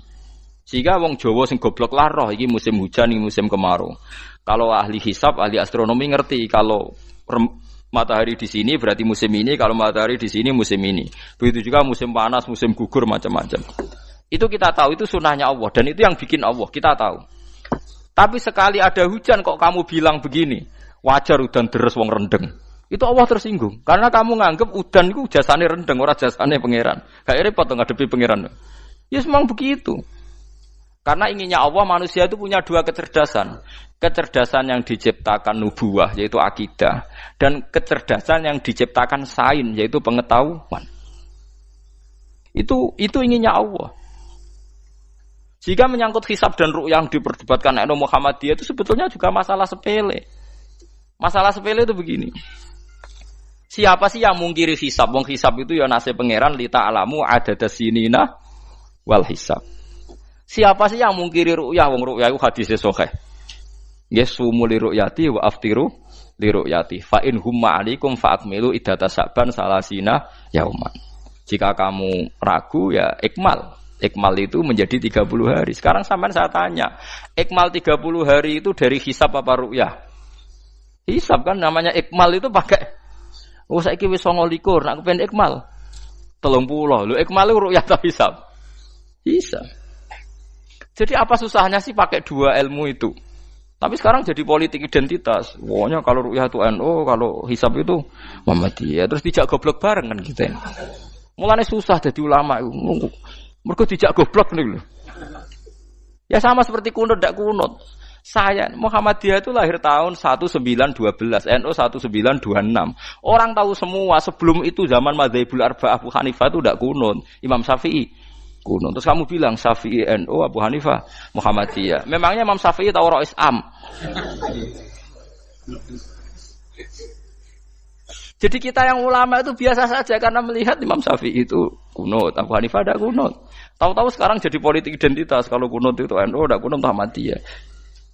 Sehingga wong Jawa sing goblok lah roh iki musim hujan iki musim kemarau. Kalau ahli hisab, ahli astronomi ngerti kalau matahari di sini berarti musim ini, kalau matahari di sini musim ini. Begitu juga musim panas, musim gugur, macam-macam. Itu kita tahu, itu sunahnya Allah. Dan itu yang bikin Allah, kita tahu. Tapi sekali ada hujan kok kamu bilang begini, wajar udan deres wong rendeng. Itu Allah tersinggung. Karena kamu nganggep udan itu jasane rendeng, ora jasane pangeran. Gak repot ngadepi pangeran. Ya memang begitu. Karena inginnya Allah manusia itu punya dua kecerdasan. Kecerdasan yang diciptakan nubuwah yaitu akidah dan kecerdasan yang diciptakan sains yaitu pengetahuan. Itu inginnya Allah. Jika menyangkut hisab dan ru'yah yang diperdebatkan oleh Muhammadiyah itu sebetulnya juga masalah sepele. Masalah sepele itu begini. Siapa sih yang mungkiri hisab? Wong hisab itu ya nasib pangeran li ta'lamu adadas sinina wal hisab. Siapa sih yang mungkiri ru'yah? Wong ru'yah itu hadisnya sahih. Yasumu li ru'yati wa aftiru li ru'yati. Fa in humma 'alaikum fa akmilu iddata sa'ban salasina yauman. Jika kamu ragu ya ikmal. Ikmal itu menjadi 30 hari. Sekarang sampean saya tanya, ikmal 30 hari itu dari hisab apa ru'yah? Hisab kan namanya ikmal itu pakai saiki wis 29, nek pengen ikmal 30. Lho ikmal itu ru'yah ta hisab? Hisab. Jadi apa susahnya sih pakai dua ilmu itu? Tapi sekarang jadi politik identitas. Pokoknya kalau ru'yah itu NU, kalau hisab itu Muhammadiyah. Terus dijak goblok bareng kan kita. Mulane susah jadi ulama itu. Mergo dijak goblok nih lho. Ya sama seperti kunut ndak kunut. Saya Muhammadiyah itu lahir tahun 1912, NU 1926. Orang tahu semua sebelum itu zaman Madzhabul Arba'ah Abu Hanifah itu ndak kunut. Imam Syafi'i kunut. Terus kamu bilang Syafi'i NU, Abu Hanifah Muhammadiyah. Memangnya Imam Syafi'i tahu Rois Am? Jadi kita yang ulama itu biasa saja karena melihat Imam Syafi'i itu kunut, Abu Hanifah ada kunut. Tahu-tahu sekarang jadi politik identitas kalau kunut itu NU, ada kunut Muhammadiyah.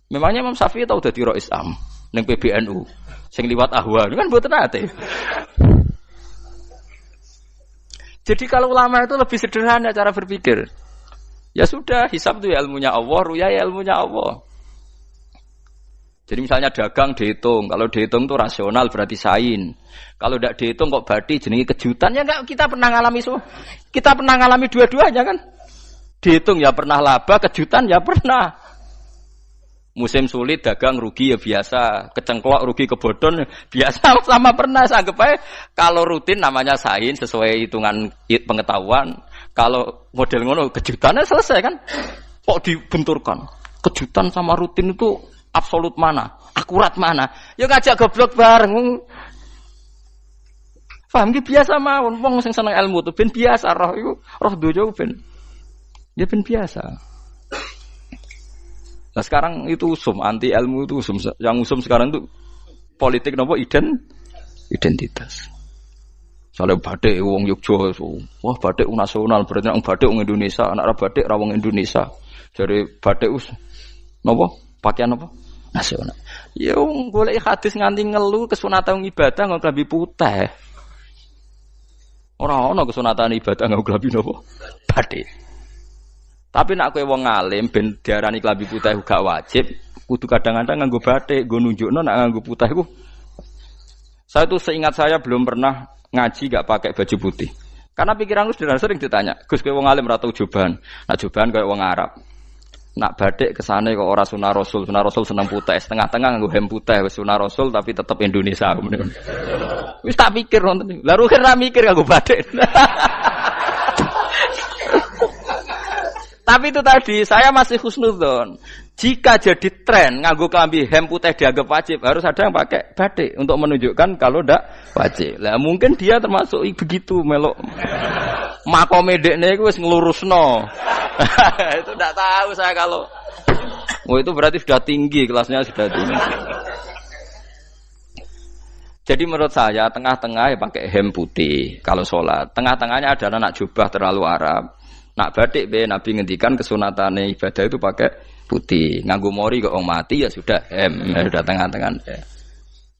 Memangnya Imam Syafi'i tahu dadi Rois Am ning PBNU sing liwat ahwa kan mboten ate. Jadi kalau ulama itu lebih sederhana cara berpikir. Ya sudah, hisab itu ya ilmunya Allah, ruya ya ilmunya Allah. Jadi misalnya dagang dihitung, kalau dihitung itu rasional berarti sain. Kalau tidak dihitung kok berarti jenenge kejutan ya enggak, kita pernah ngalami kita pernah ngalami dua-duanya kan. Dihitung ya pernah laba, kejutan ya pernah. Musim sulit dagang rugi ya biasa, kecengklok rugi kebodhon biasa sama pernah. Anggap aja kalau rutin namanya sains sesuai hitungan pengetahuan. Kalau model ngono kejutannya selesai kan. Kok dibenturkan? Kejutan sama rutin itu absolut mana? Akurat mana? Ya ngajak goblok bareng. Paham ki biasa mawon wong sing seneng ilmu tuh ben biasa roh iku roh dojo ben. Ya ben biasa. Nah sekarang itu usum, anti ilmu itu usum. Yang usum sekarang itu politik nopo identitas. Soalnya batik wong Yogyo, wah batik nasional berarti orang batik wong Indonesia, anak batik ra wong Indonesia. Jadi batik nopo pakaian nopo nasional. Ya wong golek hadis nganti ngelu kesunatan ibadah nggo klambi putih. Ora ono kesunatan ibadah nggo klambi nopo batik. Tapi nak kowe wong alim ben diarani klambi putih gak wajib, kudu kadang-kadang nganggo batik, nggo nunjukno nak nganggo putih iku. Saya tuh seingat saya belum pernah ngaji gak pakai baju putih. Karena pikiranku sering ditanya, "Gus kowe wong alim ra tau joban." Nak joban koyo wong Arab. Nak batik kesane kok ora sunah Rasul seneng putih, setengah-tengah nganggo hem putih wis sunah Rasul tapi tetep Indonesia. Wis tak pikir nonton. Lah rugen ra mikir nganggo batik. Tapi itu tadi, saya masih husnudzon. Jika jadi tren nganggo klambi hem putih dianggap wajib, harus ada yang pakai batik untuk menunjukkan kalau ndak wajib. Lah mungkin dia termasuk begitu melok. Makome dekne iku wis nglurusno. Itu ndak tahu saya kalau. Oh itu berarti sudah tinggi, kelasnya sudah tinggi. Jadi menurut saya tengah-tengah ya pakai hem putih kalau sholat. Tengah-tengahnya ada anak jubah terlalu Arab. Nak batik be Nabi ngendikan kesunatane ibadah itu pakai putih. Nganggo mori kok wong mati ya sudah sudah tengah-tengah.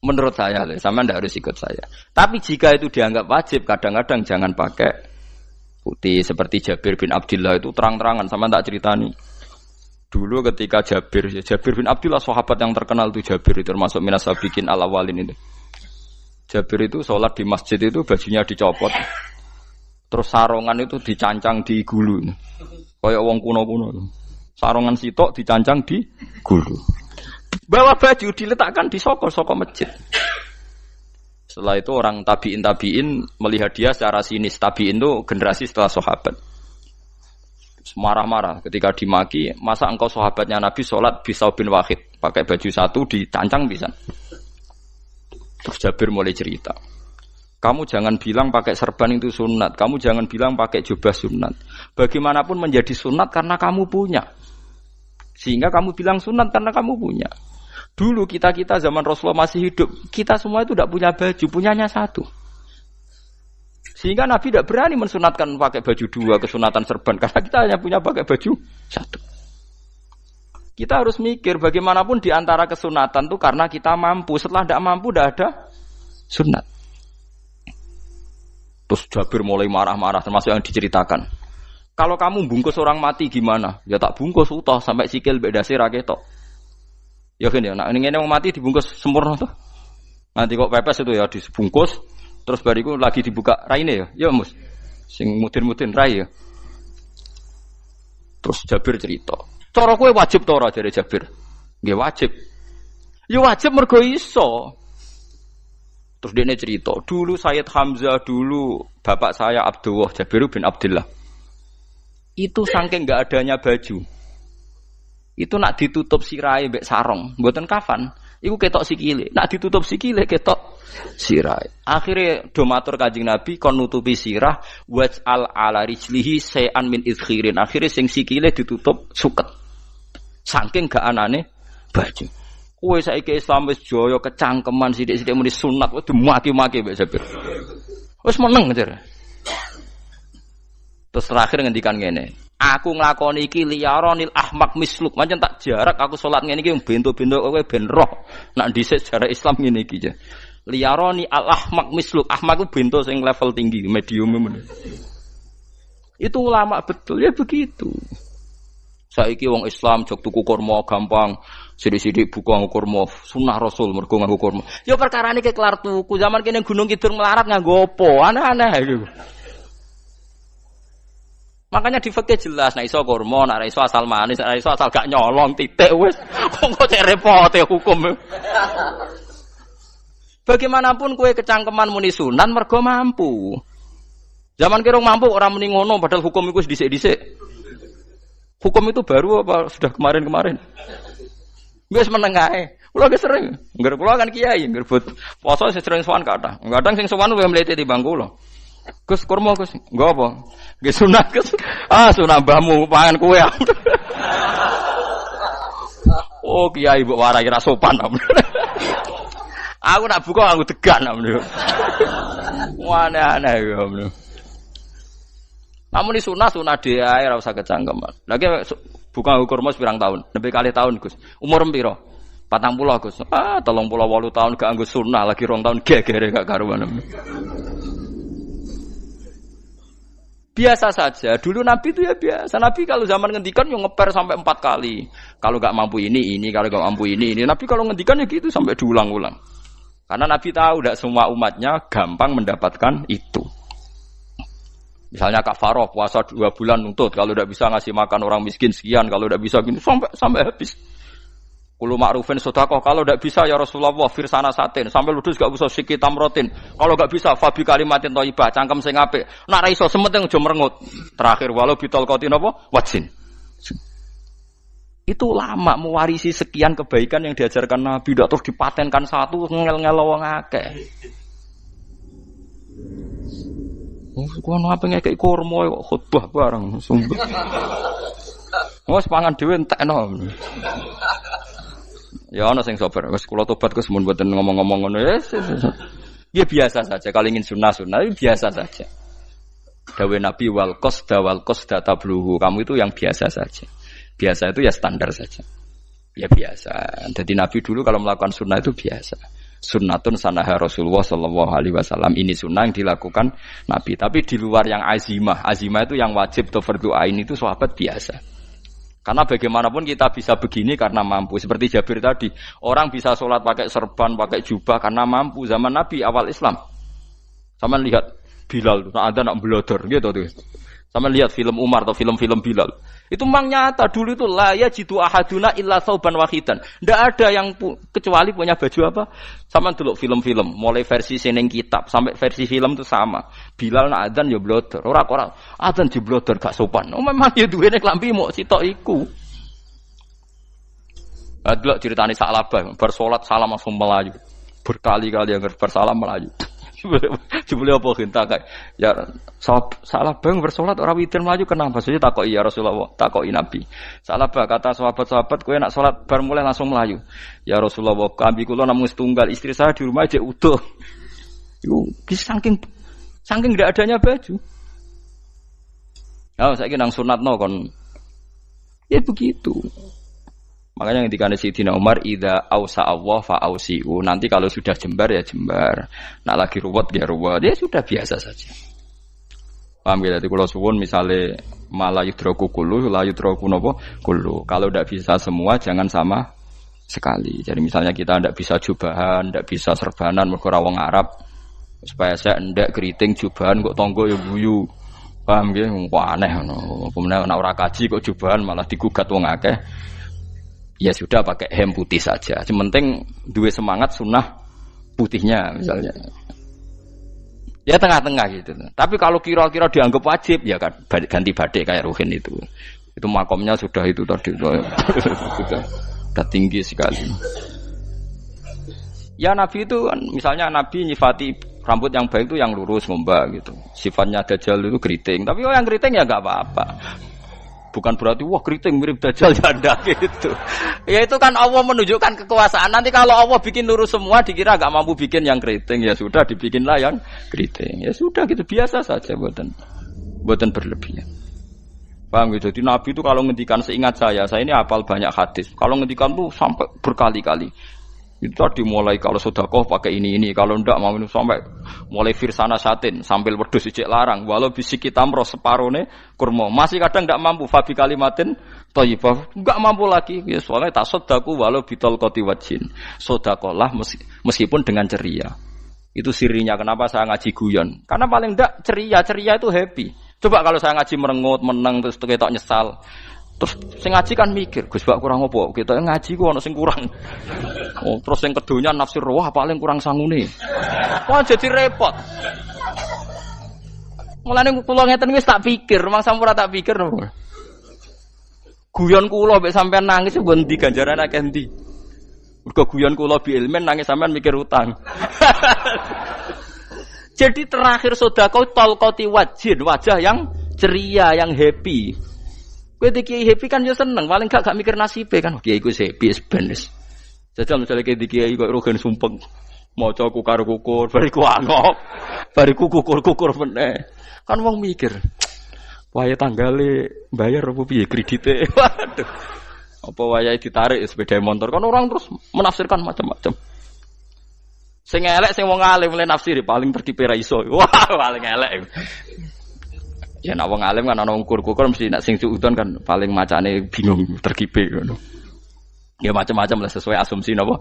Menurut saya, sama ndak harus ikut saya. Tapi jika itu dianggap wajib, kadang-kadang jangan pakai putih. Seperti Jabir bin Abdullah itu terang-terangan, sama tak ceritani. Dulu ketika Jabir bin Abdullah sahabat yang terkenal itu Jabir itu termasuk minas sabiqin al-awwalin itu. Jabir itu sholat di masjid itu bajunya dicopot. Terus sarongan itu dicancang di gulu. Kayak wong kuno-kuno. Sarongan sitok dicancang di gulu. Bawa baju diletakkan di sokol masjid. Setelah itu orang tabi'in melihat dia secara sinis. Tabi'in itu generasi setelah sahabat. Marah-marah ketika dimaki. Masa engkau sahabatnya Nabi sholat Bisau bin Wahid. Pakai baju satu dicancang bisa. Terus Jabir mulai cerita. Kamu jangan bilang pakai serban itu sunat. Kamu jangan bilang pakai jubah sunat. Bagaimanapun menjadi sunat karena kamu punya. Sehingga kamu bilang sunat karena kamu punya. Dulu kita zaman Rasulullah masih hidup. Kita semua itu tidak punya baju. Punyanya satu. Sehingga Nabi tidak berani mensunatkan pakai baju dua. Kesunatan serban. Karena kita hanya punya pakai baju satu. Kita harus mikir bagaimanapun di antara kesunatan itu karena kita mampu. Setelah tidak mampu tidak ada sunat. Terus Jabir mulai marah-marah termasuk yang diceritakan. Kalau kamu bungkus orang mati gimana? Ya tak bungkus utuh sampai sikil mbek dase ra ketok. Ya kan ya, nek ngene wong mati dibungkus sempurna tuh. Nanti kok pepes itu ya dibungkus terus bariku lagi dibuka raine ya. Ya Mus. Sing mudin-mudin rai ya. Terus Jabir cerita. Cara kowe wajib ta ora jare Jabir? Nggih wajib. Ya wajib mergo iso. Terus dia cerita, dulu Sayyid Hamzah, dulu bapak saya Abdullah, Jabir bin Abdullah. Itu saking enggak adanya baju. Itu nak ditutup sirai mbek sarong, mboten kafan. Iku ketok sikile. Nak ditutup sikile ketok sirai. Akhire do matur Kanjeng Nabi kon nutupi sirah waj'al ala rijlihi sayan min idkhirin. Akhire sing sikile ditutup suket. Saking gak anane baju. Kowe saiki Islam wis jaya kecangkeman sithik-sithik muni sunat wis dimaki-maki mbek Jabir. Wis meneng jar. Terus terakhir ngendikan ngene, aku nglakoni iki liyaronil ahmak misluk, pancen tak jarak aku salat ngene iki bentuk-bentuk kowe ben roh. Nak dhisik sejarah Islam ngene iki ya. Liyaroni al ahmak misluk, ahmak ku bentuk sing level tinggi, medium men. Itu ulama betul ya begitu. Saiki wong Islam jog tuku kurma gampang, sithik-sithik buka kurma, sunah Rasul mergo nganggo kurma. Ya perkarane ke kelar tuku, zaman kene Gunung Kidul melarat nganggo apa? Aneh-aneh iku. Makanya di fikih jelas, nek iso kurma, nek iso asal manis, nek iso asal gak nyolong titik wis. Kok cek repote hukum. Bagaimanapun kowe kecangkeman muni sunan mergo mampu. Zaman kira mampu ora muni ngono padahal hukum iku wis dhisik-dhisik. Hukum itu baru apa sudah kemarin-kemarin? Wis meneng ae. Kula ge sering, ngger kula kan kiai, ngger poso sering sowan kathah. Kadang sing sowan luwih mlete timbang kula. Gus kurma Gus, nggo apa? Nggih sunat Gus. Ah sunah mbahmu pangan kowe. Oh kiai mbok warai ra sopan. Aku nak buka aku degan. Aneh-aneh ya. Namun di sunah dia ora usah kecangkeman. Lagi bukan ukur mas pirang tahun, lebih kali tahun Gus. Umur piro? 40 Gus. 38 tahun gak anggo sunah lagi 2 tahun gegere gak karuan. Biasa saja. Dulu Nabi itu ya biasa. Nabi kalau zaman ngendikan yo ngeper sampai 4 kali. Kalau gak mampu ini, kalau gak mampu ini. Nabi kalau ngendikan ya gitu sampai diulang-ulang. Karena Nabi tahu tidak semua umatnya gampang mendapatkan itu. Misalnya kafaroh puasa 2 bulan nuntut, kalau tidak bisa ngasih makan orang miskin sekian, kalau tidak bisa gini sampai habis. Kulo ma'rufin sedekah, kalau tidak bisa ya Rasulullah firsana satin, sampai ludus gak usah sikit tamrotin. Kalau gak bisa fabi kalimatin thayyibah, cangkem sing apik. Nak ra iso sementing aja merengut. Terakhir walau bitol qatin apa? Wajin. Itu lama mewarisi sekian kebaikan yang diajarkan Nabi, tidak terus dipatenkan satu ngel-ngel wong akeh. Kuwi apa ngekek kurma kok khutbah bareng sumpah. Wes pangan dhewe entekno. Ya ana sing sabar, wis kula tobat Gus mun mboten ngomong-ngomong ngono ya. Ya biasa saja kalau ingin sunah-sunah biasa saja. Dawe Nabi wal qasda tabluhu. Kamu itu yang biasa saja. Biasa itu ya standar saja. Ya biasa. Jadi Nabi dulu kalau melakukan sunnah itu biasa. Sunnatun sanaha Rasulullah sallallahu alaihi wasallam. Ini sunnah yang dilakukan Nabi. Tapi di luar yang azimah. Azimah itu yang wajib atau fardhu ain itu sahabat biasa. Karena bagaimanapun kita bisa begini karena mampu. Seperti Jabir tadi, orang bisa sholat pakai serban, pakai jubah karena mampu. Zaman Nabi awal Islam. Sama lihat Bilal, ada nak belodor gitu tuh. Sama lihat film Umar atau film-film Bilal. Itu memang nyata dulu itu la yajidu ahaduna illa thawban wahidan. Enggak ada yang kecuali punya baju apa? Sama dulu film-film, mulai versi seneng kitab sampai versi film itu sama. Bilal nak adzan ya blodor. Ora adzan di blodor gak sopan. Oh memang ya duwene klambi mok sitok iku. Adlok ceritane Sa'labah, bar salat salam langsung melayu. Berkali-kali yang bersalam melayu. Jebule apa genta kae. Ya salah bang bersolat ora witir mlayu kenapa? Maksudnya takoki ya Rasulullah, takoki Nabi. Salah bah kata sahabat-sahabat kowe nak salat bar mulai langsung mlayu. Ya Rasulullah, kami kula namung setunggal, istri saya di rumah aja utuh. Iku saking ndak adanya baju. Oh, saiki nang sunatno kon. Ya begitu. Makanya ketika Sayyidina Umar idza ausa Allah fa ausiu. Nanti kalau sudah jembar ya jembar. Nak lagi ruwet ya ruwet. Ya sudah biasa saja. Paham ya? Jadi kalau suwun misalnya malah yudroku kullu, la yudroku nopo kullu. Kalau tidak bisa semua jangan sama sekali. Jadi misalnya kita tidak bisa jubahan, tidak bisa serbanan mergo wong Arab. Supaya saya ndak keriting jubahan kok tonggo ya guyu. Paham ya? Wah aneh ngono. Kemudian nek ora kaji kok jubahan malah digugat wong akeh. Ya sudah pakai hem putih saja. Yang penting dua semangat sunnah putihnya misalnya. Ya tengah-tengah gitu. Tapi kalau kira-kira dianggap wajib ya kan ganti badai kayak Ruhin itu. Itu makomnya sudah itu tadi sudah tinggi sekali. Ya Nabi itu kan misalnya Nabi nyifati rambut yang baik itu yang lurus ngombak gitu. Sifatnya Dajjal itu keriting. Tapi yang keriting ya enggak apa-apa. Bukan berarti wah keriting mirip Dajjal janda gitu. Ya itu kan Allah menunjukkan kekuasaan. Nanti kalau Allah bikin lurus semua dikira enggak mampu bikin yang keriting, ya sudah dibikinlah yang keriting. Ya sudah gitu biasa saja buatan berlebihan. Paham gitu. Jadi Nabi itu kalau ngendikan seingat saya ini hafal banyak hadis. Kalau ngendikan tuh sampai berkali-kali. Itu tadi mulai kalau sedekah pakai ini, kalau ndak mau minum sampai mulai firsana satin sambil wedhus ijek larang walau bisi kita mro separone kurma masih kadang ndak mampu fabi kalimatin thayyibah enggak mampu lagi ya soalnya tak sedekah walau bitol qoti wajin sedekahlah meskipun dengan ceria. Itu sirinya kenapa saya ngaji guyon karena paling ndak ceria itu happy. Coba kalau saya ngaji merengut meneng terus ketok nyesal. Terus sing ngaji kan mikir, Gus bak kurang apa? Kita ngaji ku ana sing kurang. Oh, terus sing kedonya nafsir wah paling kurang sangune. Wah jadi repot. Mulane kula ngeten wis tak pikir, mangsa ora tak pikir. Guyon kula mek sampean nangis nggo ndi ganjaran akeh ndi. Mergo guyon kula bi ilmen nangis sampean mikir utang. Jadi terakhir sedekah talqati wajhin, wajah yang ceria, yang happy. Kowe iki happy kan yo seneng, paling gak mikir nasibe kan. Kiai iku happy sebenes. Jajal misale kiai kok rogen sumpeng. Maca kukar kukur, bariku angop. Bariku kukur meneh. Kan wong mikir. Wayahe tanggale bayar apa piye kredite. Waduh. Apa wayahe ditarik sepeda motor kan orang terus menafsirkan macam-macam. Sing elek sing wong alim le nafsiri paling tertipe ra iso. Wah, paling elek. Ya nek wong alim kan ana ukur-ukur mesti nek sing suudon kan paling macane bingung terkipe ngono. Ya macam-macam lah sesuai asumsi napa.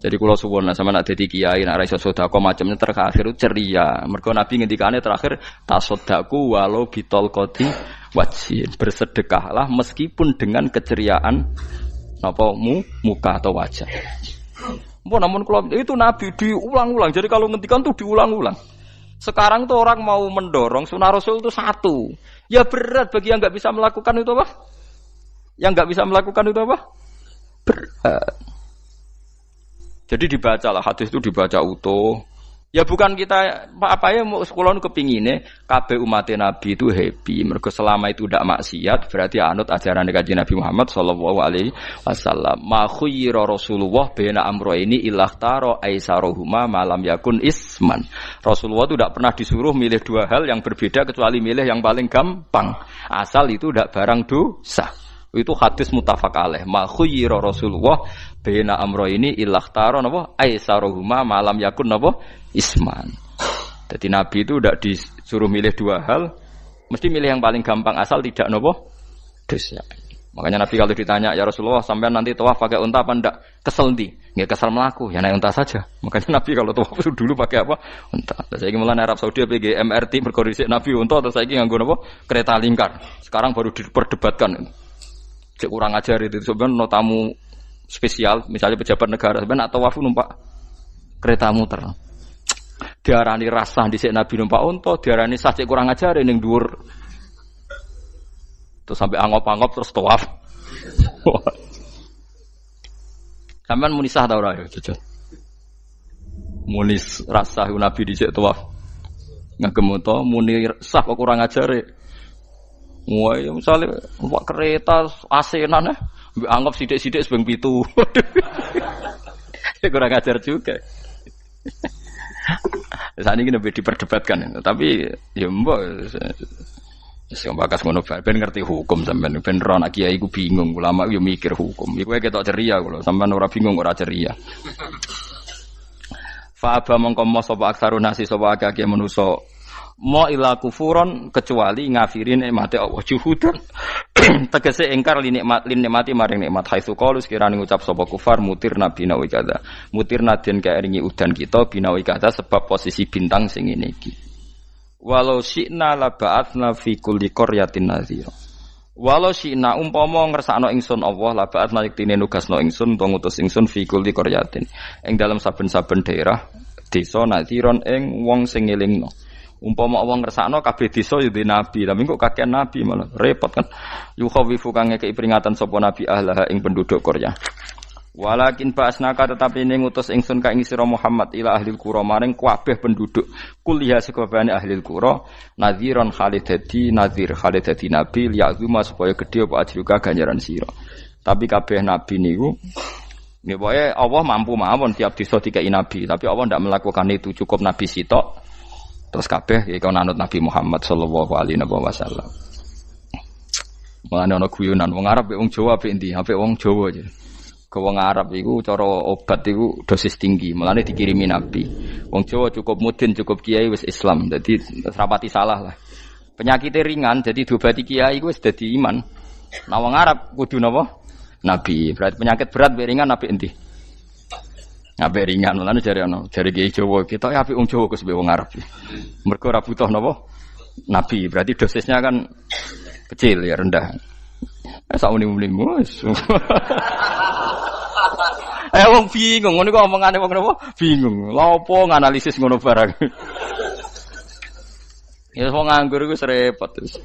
Jadi kula suwun sama nek dadi kiai nek ra iso sedekah macamnya terakhir ceria. Mergo Nabi ngendikane terakhir tasaddaku walau bitol qoti wajhin. Bersedekahlah meskipun dengan keceriaan napa muka atau wajah. Namun kalau itu Nabi diulang-ulang. Jadi kalau ngendikan tuh diulang-ulang. Sekarang tuh orang mau mendorong sunnah Rasul itu satu. Ya berat bagi yang nggak bisa melakukan itu apa? Yang nggak bisa melakukan itu apa? Berat. Jadi dibacalah hadis itu dibaca utuh. Ya bukan kita apa ya mau sekolah kepingine kabeh umat Nabi itu happy. Mergo selama itu tidak maksiat berarti anut ajaran Kanjeng Nabi Muhammad sallallahu alaihi wasallam. Ma khuyira Rasulullah baina amrayni ilakhtara aisarohuma malam yakun isman. Rasulullah itu tidak pernah disuruh milih dua hal yang berbeda kecuali milih yang paling gampang. Asal itu tidak barang dosa. Itu hadis muttafaq alaih. Ma khuyira Rasulullah baina amrayni ilakhtara napa aisarohuma malam yakun napa isman. Jadi Nabi itu tidak disuruh milih dua hal, mesti milih yang paling gampang asal tidak nopo dosa. Makanya Nabi kalau ditanya, ya Rasulullah sampai nanti tawaf pakai unta apa ndak? Kesel ndi? Nggak kesel melaku, ya naik unta saja. Makanya Nabi kalau tawaf dulu pakai apa? Unta. Saya ingin mulai Arab Saudi PG MRT berkoordinasi Nabi unta atau saya ingin nganggo nopo? Kereta lingkar. Sekarang baru diperdebatkan. Cek kurang ajar itu sebenarnya no tamu spesial, misalnya pejabat negara sebenarnya atau tawaf numpak kereta muter. Diarani rasa dhisik Nabi numpak unta, diarani sah cek kurang ajar ning dhuwur. Terus sampai angop-angop terus tawaf. Sampeyan muni sah ta ora ya, jajal. Muni rasa Nabi dhisik tawaf. Ngagem unta muni sah kok kurang ajar. Wah, ya misalnya numpak kereta asenan anggap sithik-sithik sebeng 7. Ya kurang ajar juga. Saat ini lebih diperdebatkan, tapi ya mbak, sing bakas ngono ben ngerti hukum sampean, ben ora anak kiai iku bingung, ulama yo mikir hukum. Iku ketok ceria kula, sampean ora bingung ora ceria. Fa aba mongko sapa aksarun nasi sapa akeh manusa mo ila kufuron kecuali ngafirin nikmate Allah juhudan tegese ingkar li nikmati maring nikmat haitsu qalu sekirane ngucap sapa kufar mutir nabi nawi kada mutir nadien kaeringi udan kita binawi kada sebab posisi bintang sing ngene iki walau syi'na la ba'atsna fi kulli qaryatin nadhira walau syi'na umpama ngersakno ingsun Allah la ba'atsna yektine nugasno ingsun utawa ngutus ingsun fi kulli qaryatin ing dalam saben-saben daerah desa nadhiron ing wong sing ngelingno. Umpama wong ngersakno kabeh desa ya nabi, tapi kok kakean nabi malah repot kan. Yukhawifu kang ngekeki peringatan sapa nabi ahlaha ing penduduk Qaryah. Walakin ba'asnaka tetapi ning ngutus ingsun ka ing sira Muhammad ila ahlil qura maring kabeh penduduk kuliah sekabehane ahlil qura nadhiran khalidati nadhir khalidati nabi liya'zuma supaya gedhe apa ajruka ganjaran sira. Tapi kabeh nabi niku nggih pokoke Allah mampu mawon tiap desa dikai nabi, tapi Allah ndak melakukan itu, cukup nabi sitok. Terus kabeh iki anut Nabi Muhammad sallallahu alaihi wasallam. Mulane ana guyonan wong Arab wong Jawa apik endi? Apik wong Jawa aja. Ke wong Arab iku cara obat iku dosis tinggi, mulane dikirimi Nabi. Wong Jawa cukup mudin, cukup kiai wis Islam. Dadi rapati salah lah. Penyakitnya ringan jadi diobati kiai iku wis dadi iman. Nah wong Arab kudu napa? Nabi. Berarti penyakit berat mbek ringan apik endi? Apik ringan lan jare kiai Jawa kita apik wong Jawa Gus mbek wong Arab. Mergo ora butuh napa? Nabi. Berarti dosisnya kan kecil ya rendah. Sauni-unimu wis. Wong bingung ngono kok omongane wong napa? Bingung. Lha opo nganalisis ngono barang. Ya wong nganggur iku repot terus.